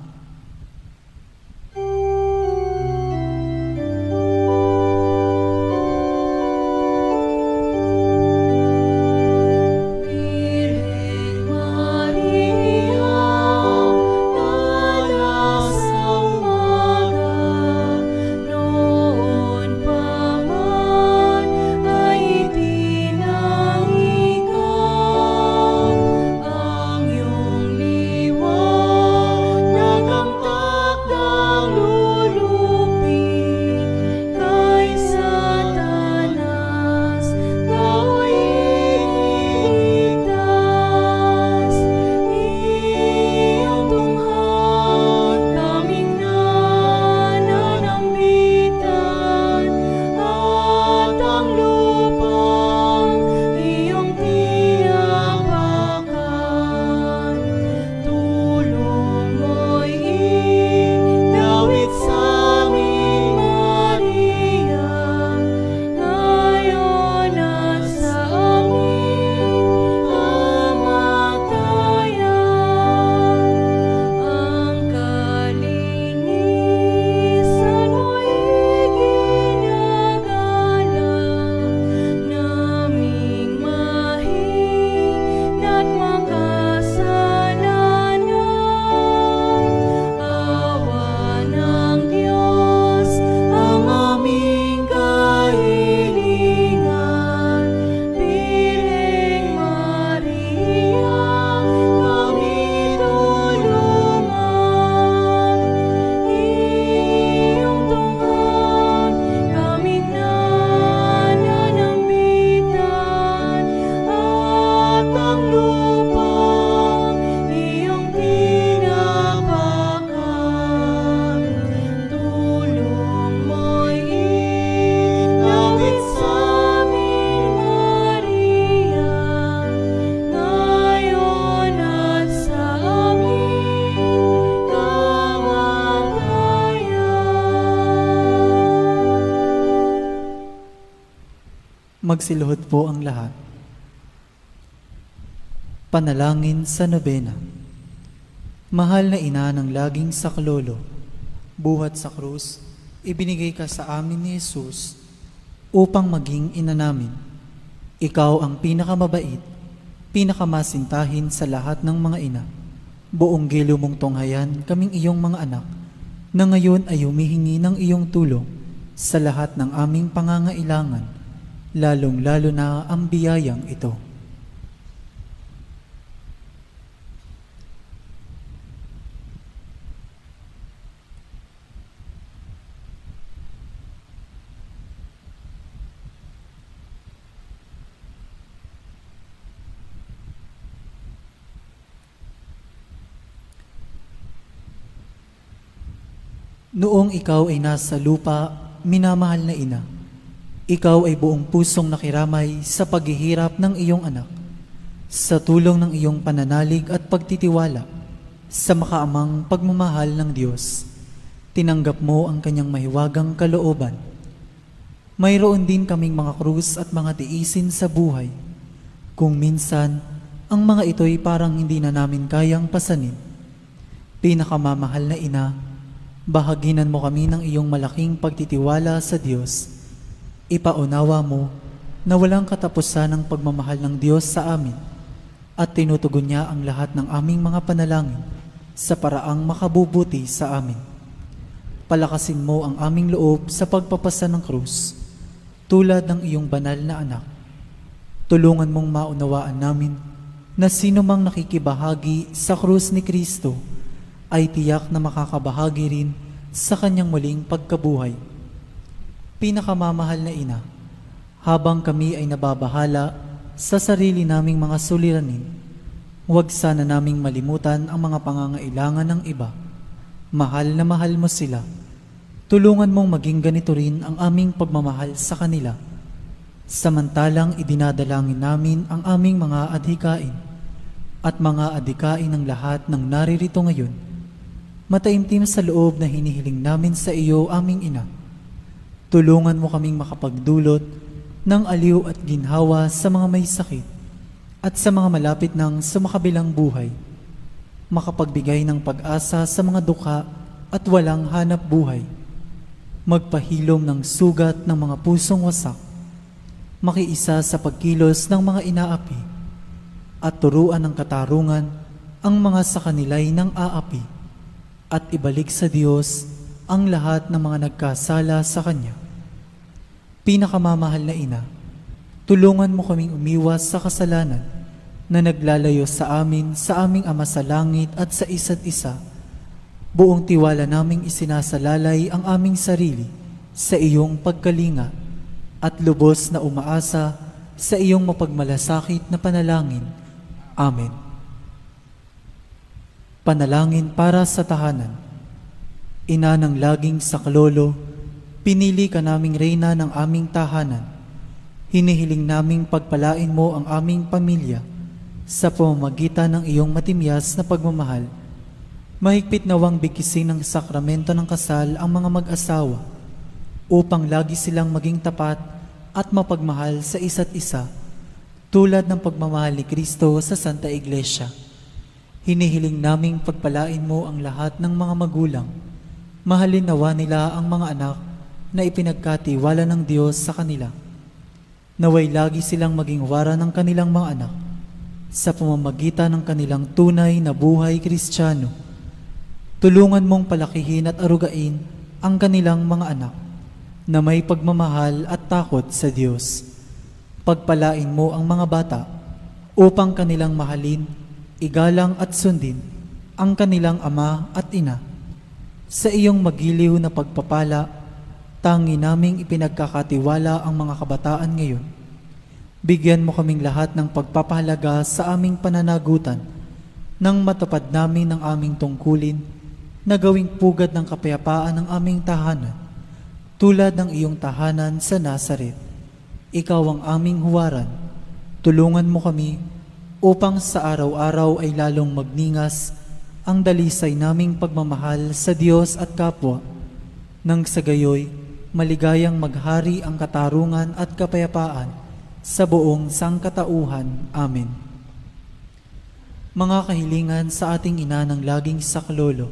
Magsiluhod po ang lahat. Panalangin sa nobena. Mahal na ina ng laging saklolo, buhat sa krus, ibinigay ka sa amin ni Jesus upang maging ina namin. Ikaw ang pinakamabait, pinakamasintahin sa lahat ng mga ina. Buong gilo mong tunghayan kaming iyong mga anak, na ngayon ay humihingi ng iyong tulong sa lahat ng aming pangangailangan, lalong-lalo na ang biyayang ito. Noong ikaw ay nasa lupa, minamahal na ina, ikaw ay buong pusong nakiramay sa paghihirap ng iyong anak. Sa tulong ng iyong pananalig at pagtitiwala sa makaamang pagmamahal ng Diyos, tinanggap mo ang kanyang mahiwagang kalooban. Mayroon din kaming mga krus at mga tiisin sa buhay Kung minsan, ang mga ito'y parang hindi na namin kayang pasanin. Pinakamamahal na ina, bahaginan mo kami ng iyong malaking pagtitiwala sa Diyos. Ipaunawa mo na walang katapusan ang pagmamahal ng Diyos sa amin at tinutugon niya ang lahat ng aming mga panalangin sa paraang makabubuti sa amin. Palakasin mo ang aming loob sa pagpapasa ng krus, tulad ng iyong banal na anak. Tulungan mong maunawaan namin na sino mang nakikibahagi sa krus ni Kristo ay tiyak na makakabahagi rin sa kanyang muling pagkabuhay. Pinakamamahal na ina, habang kami ay nababahala sa sarili naming mga suliranin, huwag sana naming malimutan ang mga pangangailangan ng iba. Mahal na mahal mo sila. Tulungan mong maging ganito rin ang aming pagmamahal sa kanila. Samantalang idinadalangin namin ang aming mga adhikain at mga adhikain ng lahat ng naririto ngayon. Mataimtim sa loob na hinihiling namin sa iyo, aming ina. Tulungan mo kaming makapagdulot ng aliw at ginhawa sa mga may sakit at sa mga malapit ng sumakabilang buhay. Makapagbigay ng pag-asa sa mga dukha at walang hanap buhay. Magpahilom ng sugat ng mga pusong wasak. Makiisa sa pagkilos ng mga inaapi at turuan ng katarungan ang mga sa kanila'y ng aapi at ibalik sa Diyos ang lahat ng mga nagkasala sa Kanya. Pinakamamahal na ina, tulungan mo kaming umiwas sa kasalanan na naglalayo sa amin, sa aming Ama sa langit at sa isa't isa. Buong tiwala naming isinasalalay ang aming sarili sa iyong pagkalinga at lubos na umaasa sa iyong mapagmalasakit na panalangin. Amen. Panalangin para sa tahanan. Ina ng laging saklolo, pinili ka naming reyna ng aming tahanan. Hinihiling naming pagpalain mo ang aming pamilya sa pamamagitan ng iyong matimyas na pagmamahal. Mahigpit nawang bigkisin ng sakramento ng kasal ang mga mag-asawa upang lagi silang maging tapat at mapagmahal sa isa't isa, tulad ng pagmamahal ni Kristo sa Santa Iglesia. Hinihiling naming pagpalain mo ang lahat ng mga magulang. Mahalin nawa nila ang mga anak na ipinagkatiwala ng Diyos sa kanila. Naway lagi silang maging wara ng kanilang mga anak sa pamamagitan ng kanilang tunay na buhay Kristiyano. Tulungan mong palakihin at arugain ang kanilang mga anak na may pagmamahal at takot sa Diyos. Pagpalain mo ang mga bata upang kanilang mahalin, igalang at sundin ang kanilang ama at ina. Sa iyong magiliw na pagpapala, tangi naming ipinagkakatiwala ang mga kabataan ngayon. Bigyan mo kaming lahat ng pagpapahalaga sa aming pananagutan nang matupad namin ang aming tungkulin na gawing pugad ng kapayapaan ng aming tahanan, tulad ng iyong tahanan sa Nazaret. Ikaw ang aming huwaran. Tulungan mo kami upang sa araw-araw ay lalong magningas ang dalisay naming pagmamahal sa Diyos at kapwa, nang sa gayoy maligayang maghari ang katarungan at kapayapaan sa buong sangkatauhan. Amen. Mga kahilingan sa ating ina ng laging saklolo,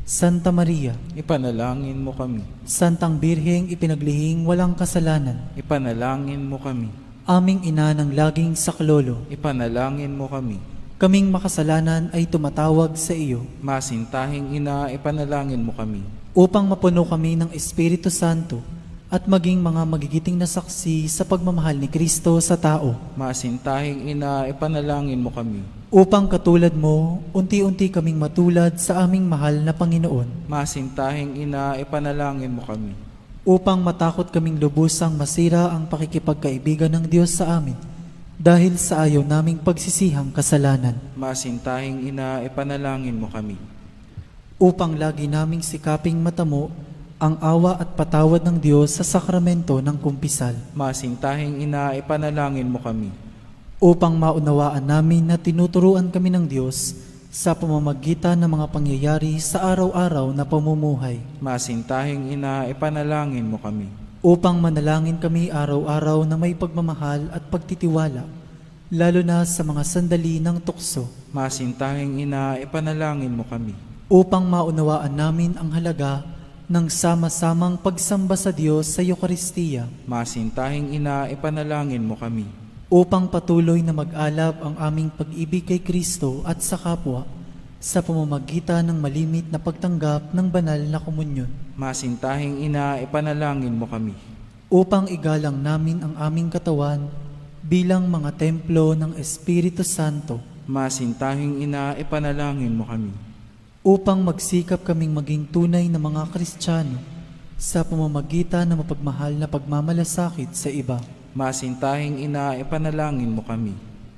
Santa Maria, Ipanalangin mo kami. Santang Birheng ipinaglihing walang kasalanan, Ipanalangin mo kami. aming ina ng laging saklolo, Ipanalangin mo kami. kaming makasalanan ay tumatawag sa iyo Masintahing ina, ipanalangin mo kami. upang mapuno kami ng Espiritu Santo at maging mga magigiting na saksi sa pagmamahal ni Kristo sa tao. Masintahing ina, ipanalangin mo kami. Upang katulad mo, unti-unti kaming matulad sa aming mahal na Panginoon. Masintahing ina, ipanalangin mo kami. Upang matakot kaming lubusang masira ang pakikipagkaibigan ng Diyos sa amin dahil sa ayaw naming pagsisihang kasalanan. Masintahing ina, ipanalangin mo kami. Upang lagi naming sikaping matamo ang awa at patawad ng Diyos sa sakramento ng kumpisal. Masintahing ina, ipanalangin mo kami. Upang maunawaan namin na tinuturuan kami ng Diyos sa pamamagitan ng mga pangyayari sa araw-araw na pamumuhay. Masintahing ina, ipanalangin mo kami. Upang manalangin kami araw-araw na may pagmamahal at pagtitiwala lalo na sa mga sandali ng tukso, Masintahing Ina, ipanalangin mo kami. upang maunawaan namin ang halaga ng sama-samang pagsamba sa Diyos sa Eukaristiya, Masintahing Ina, ipanalangin mo kami. upang patuloy na mag-alab ang aming pag-ibig kay Kristo at sa kapwa sa pamamagitan ng malimit na pagtanggap ng banal na komunyon, Masintahing Ina, ipanalangin mo kami. upang igalang namin ang aming katawan bilang mga templo ng Espiritu Santo, Masintahing Ina, ipanalangin mo kami. upang magsikap kaming maging tunay na mga Kristiyano sa pamamagitan ng mapagmahal na pagmamalasakit sa iba, Masintahing Ina, ipanalangin mo kami.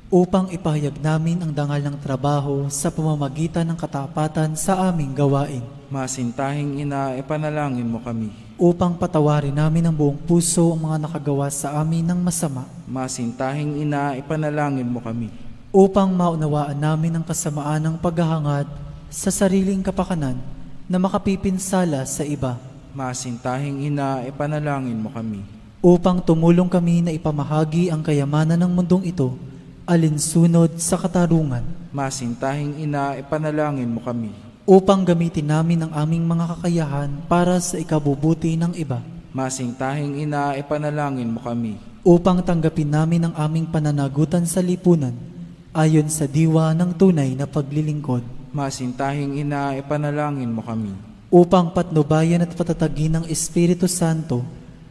upang ipahayag namin ang dangal ng trabaho sa pamamagitan ng katapatan sa aming gawain, Masintahing Ina, ipanalangin mo kami. upang patawarin namin ng buong puso ang mga nakagawa sa amin ng masama, Masintahing Ina, ipanalangin mo kami. upang maunawaan namin ang kasamaan ng paghahangad sa sariling kapakanan na makapipinsala sa iba, Masintahing Ina, ipanalangin mo kami. upang tumulong kami na ipamahagi ang kayamanan ng mundong ito alinsunod sa katarungan, Masintahing Ina, ipanalangin mo kami. upang gamitin namin ang aming mga kakayahan para sa ikabubuti ng iba, Masintahing Ina, ipanalangin mo kami. upang tanggapin namin ang aming pananagutan sa lipunan ayon sa diwa ng tunay na paglilingkod, Masintahing Ina, ipanalangin mo kami. upang patnubayan at patatagin ng Espiritu Santo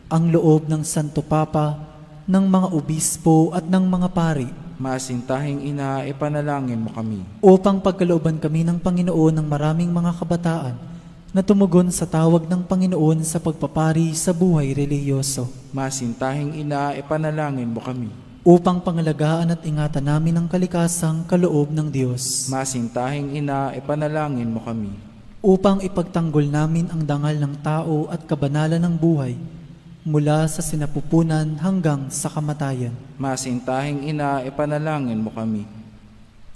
ang loob ng Santo Papa, ng mga obispo at ng mga pari, Masintahing Ina, ipanalangin mo kami. upang pagkalooban kami ng Panginoon ng maraming mga kabataan na tumugon sa tawag ng Panginoon sa pagpapari sa buhay relihiyoso, Masintahing Ina, ipanalangin mo kami. upang pangalagaan at ingatan namin ang kalikasang kaloob ng Diyos, Masintahing Ina, ipanalangin mo kami. upang ipagtanggol namin ang dangal ng tao at kabanalan ng buhay mula sa sinapupunan hanggang sa kamatayan, Masintahing Ina, ipanalangin mo kami.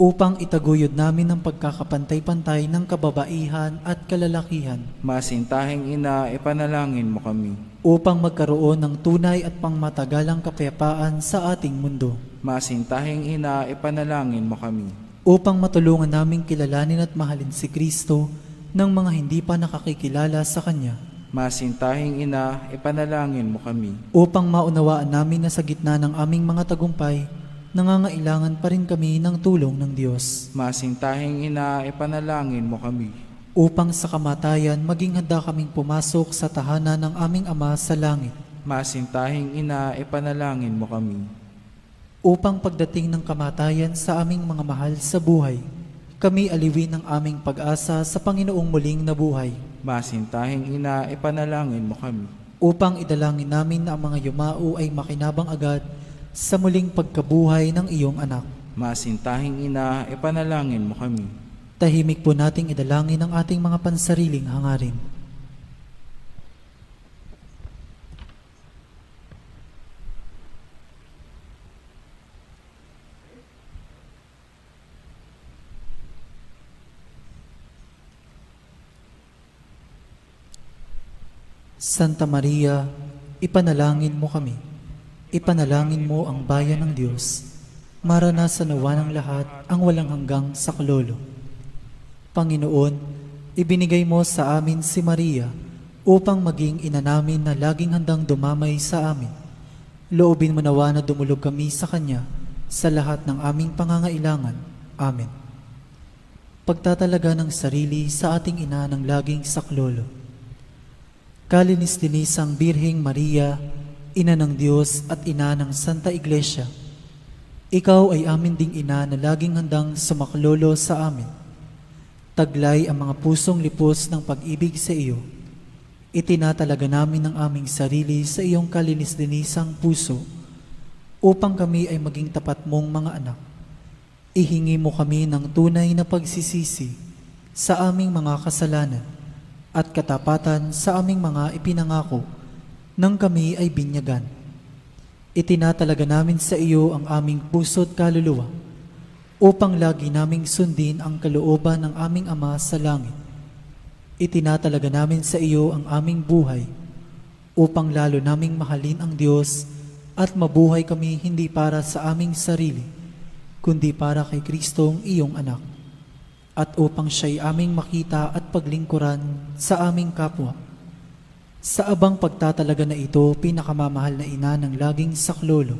upang itaguyod namin ang pagkakapantay-pantay ng kababaihan at kalalakihan, Masintahing Ina, ipanalangin mo kami. upang magkaroon ng tunay at pangmatagalang kapayapaan sa ating mundo, Masintahing Ina, ipanalangin mo kami. upang matulungan naming kilalanin at mahalin si Kristo ng mga hindi pa nakakikilala sa Kanya, Masintahing Ina, ipanalangin mo kami. upang maunawaan namin na sa gitna ng aming mga tagumpay, nangangailangan pa rin kami ng tulong ng Diyos, Masintahing Ina, ipanalangin mo kami. upang sa kamatayan maging handa kaming pumasok sa tahanan ng aming Ama sa langit, Masintahing Ina, ipanalangin mo kami. upang pagdating ng kamatayan sa aming mga mahal sa buhay, kami aliwin ng aming pag-asa sa Panginoong muling na buhay, Masintahing Ina, ipanalangin mo kami. upang idalangin namin na ang mga yumao ay makinabang agad sa muling pagkabuhay ng iyong anak. Masintahing Ina, ipanalangin mo kami. Tahimik po nating idalangin ang ating mga pansariling hangarin. Santa Maria, ipanalangin mo kami. Ipanalangin mo ang bayan ng Diyos. Maranasan nawa ng lahat ang walang hanggang saklolo. Panginoon, ibinigay mo sa amin si Maria upang maging ina namin na laging handang dumamay sa amin. Loobin mo nawa na dumulog kami sa Kanya sa lahat ng aming pangangailangan. Amen. Pagtatalaga ng sarili sa ating ina ng laging saklolo. Kalinis-linisang Birheng Maria, Ina ng Diyos at Ina ng Santa Iglesia, Ikaw ay amin ding ina na laging handang sumaklolo sa amin. Taglay ang mga pusong lipos ng pag-ibig sa iyo. Itinatalaga namin ang aming sarili sa iyong kalinis-linisang puso upang kami ay maging tapat mong mga anak. Ihingi mo kami ng tunay na pagsisisi sa aming mga kasalanan at katapatan sa aming mga ipinangako nang kami ay binyagan. Itinatalaga namin sa iyo ang aming puso't kaluluwa upang lagi naming sundin ang kalooban ng aming Ama sa langit. Itinatalaga namin sa iyo ang aming buhay upang lalo naming mahalin ang Diyos at mabuhay kami hindi para sa aming sarili, kundi para kay Kristong iyong anak, at upang siya'y aming makita at paglingkuran sa aming kapwa. Sa abang pagtatalaga na ito, pinakamamahal na ina ng laging saklolo,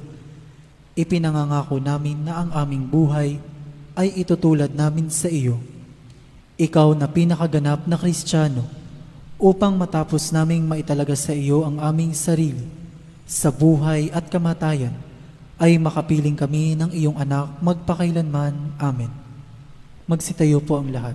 ipinangangako namin na ang aming buhay ay itutulad namin sa iyo. Ikaw na pinakaganap na Kristiyano, upang matapos naming maitalaga sa iyo ang aming sarili, sa buhay at kamatayan, ay makapiling kami ng iyong anak magpakailanman. Amen. Magsitayo po ang lahat.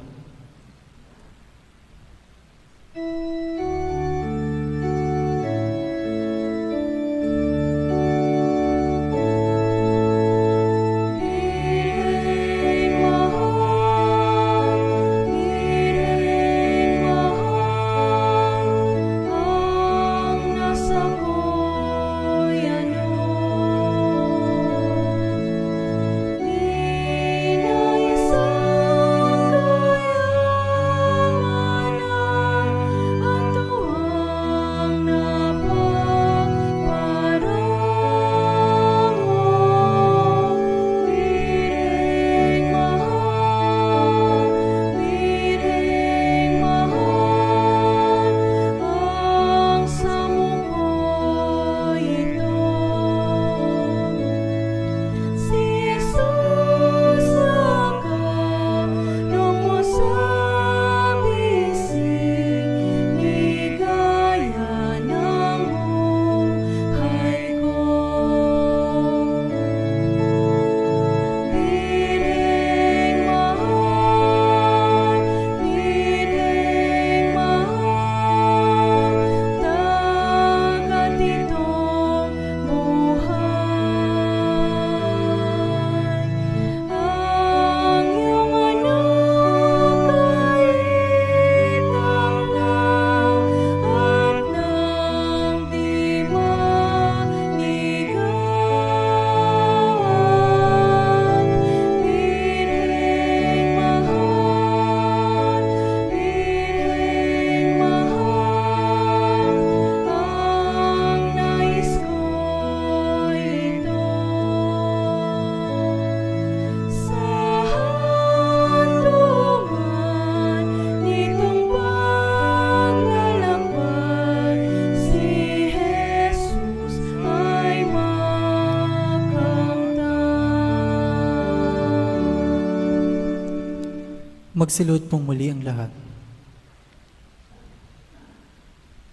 Magsilod pong muli ang lahat.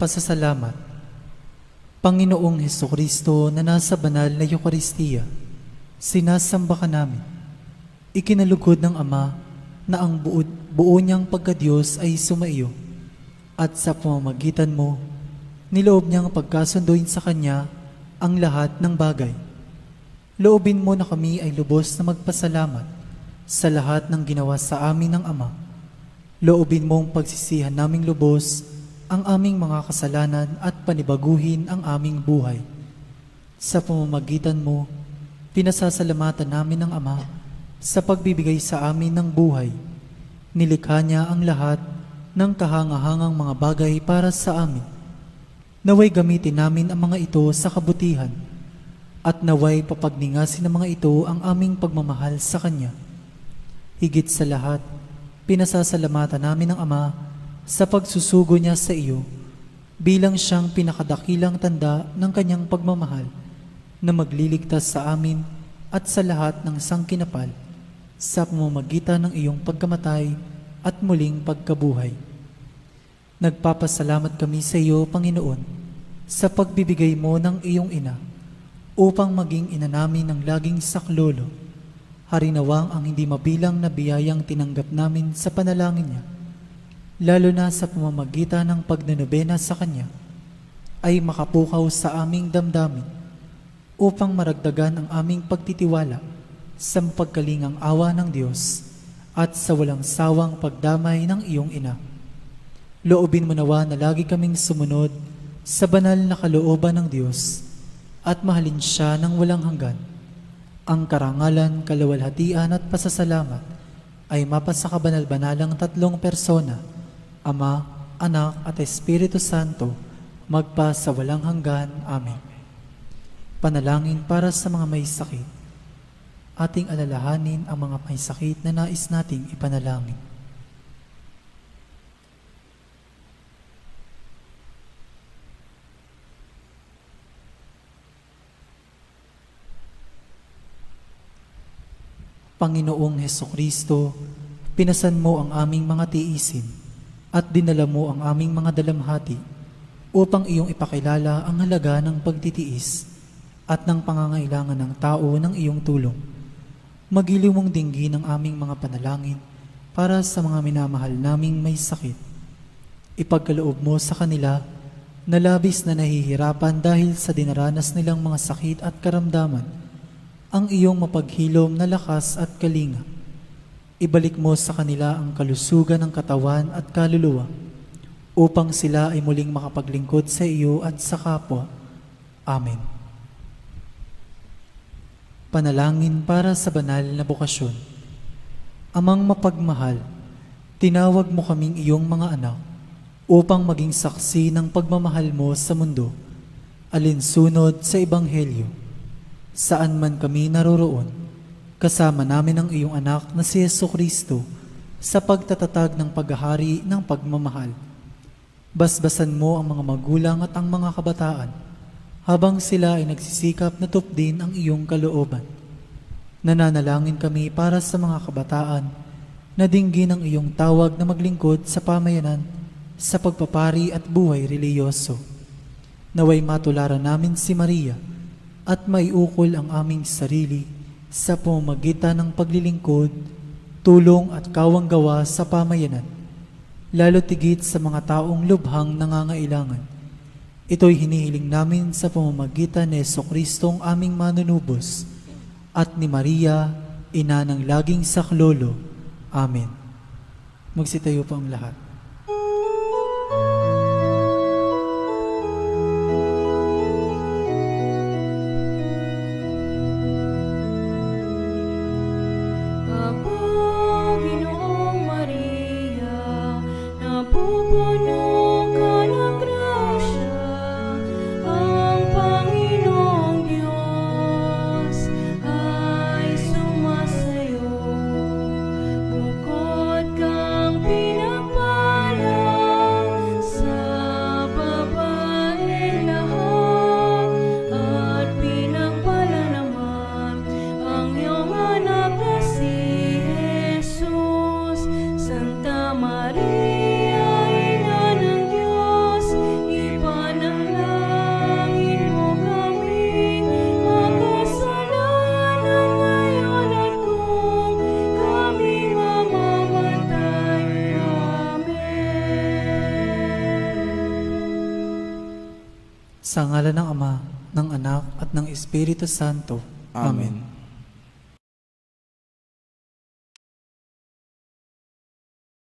Pasasalamat. Panginoong Hesukristo na nasa banal na Eucharistia, sinasamba ka namin. Ikinalugod ng Ama na ang buo niyang pagkadiyos ay sumaiyo, at sa pamamagitan mo, niloob niyang pagkasunduin sa Kanya ang lahat ng bagay. Loobin mo na kami ay lubos na magpasalamat sa lahat ng ginawa sa amin ng Ama. Loobin mong pagsisihan naming lubos ang aming mga kasalanan at panibaguhin ang aming buhay. Sa pamamagitan mo, pinasasalamatan namin ng Ama sa pagbibigay sa amin ng buhay. Nilikha niya ang lahat ng kahangahangang mga bagay para sa amin. Naway gamitin namin ang mga ito sa kabutihan, at naway papagningasin ng mga ito ang aming pagmamahal sa Kanya. Higit sa lahat, pinasasalamatan namin ng Ama sa pagsusugo niya sa iyo bilang siyang pinakadakilang tanda ng Kanyang pagmamahal na magliligtas sa amin at sa lahat ng sangkinapal sa pamamagitan ng iyong pagkamatay at muling pagkabuhay. Nagpapasalamat kami sa iyo, Panginoon, sa pagbibigay mo ng iyong ina upang maging ina namin ng laging saklolo. Harinawang ang hindi mabilang na biyayang tinanggap namin sa panalangin niya, lalo na sa pamamagitan ng pagnanobena sa Kanya, ay makapukaw sa aming damdamin upang maragdagan ang aming pagtitiwala sa pagkalingang awa ng Diyos at sa walang sawang pagdamay ng iyong ina. Loobin mo nawa na lagi kaming sumunod sa banal na kalooban ng Diyos at mahalin siya ng walang hanggan. Ang karangalan, kaluwalhatian at pasasalamat ay mapasa kabanal-banalang tatlong persona, Ama, Anak at Espiritu Santo, magpa sa walang hanggan. Amen. Panalangin para sa mga may sakit. ating alalahanin ang mga may sakit na nais nating ipanalangin. Panginoong Hesukristo, pinasan mo ang aming mga tiisin at dinala mo ang aming mga dalamhati upang iyong ipakilala ang halaga ng pagtitiis at ng pangangailangan ng tao ng iyong tulong. Magiliw mong dinggin ang aming mga panalangin para sa mga minamahal naming may sakit. Ipagkaloob mo sa kanila na labis na nahihirapan dahil sa dinaranas nilang mga sakit at karamdaman ang iyong mapaghilom na lakas at kalinga. Ibalik mo sa kanila ang kalusugan ng katawan at kaluluwa upang sila ay muling makapaglingkod sa iyo at sa kapwa. Amen. Panalangin para sa banal na bokasyon. Amang mapagmahal, tinawag mo kaming iyong mga anak upang maging saksi ng pagmamahal mo sa mundo, alinsunod sa Ebanghelyo. Saan man kami naroroon, kasama namin ang iyong anak na si Jesucristo sa pagtatatag ng paghahari ng pagmamahal. Basbasan mo ang mga magulang at ang mga kabataan habang sila ay nagsisikap na tupdin ang iyong kalooban. Nananalangin kami para sa mga kabataan na dinggin ang iyong tawag na maglingkod sa pamayanan, sa pagpapari at buhay reliyoso. Naway matularan namin si Maria at maiukol ang aming sarili sa pamamagitan ng paglilingkod, tulong at kawanggawa sa pamayanan, lalo tigit sa mga taong lubhang nangangailangan. Ito'y hinihiling namin sa pamamagitan ni Jesucristong aming manunubos at ni Maria, ina ng laging saklolo. Amen. Magsitayo po ang lahat. Sa ngalan ng Ama, ng Anak, at ng Espiritu Santo. Amen.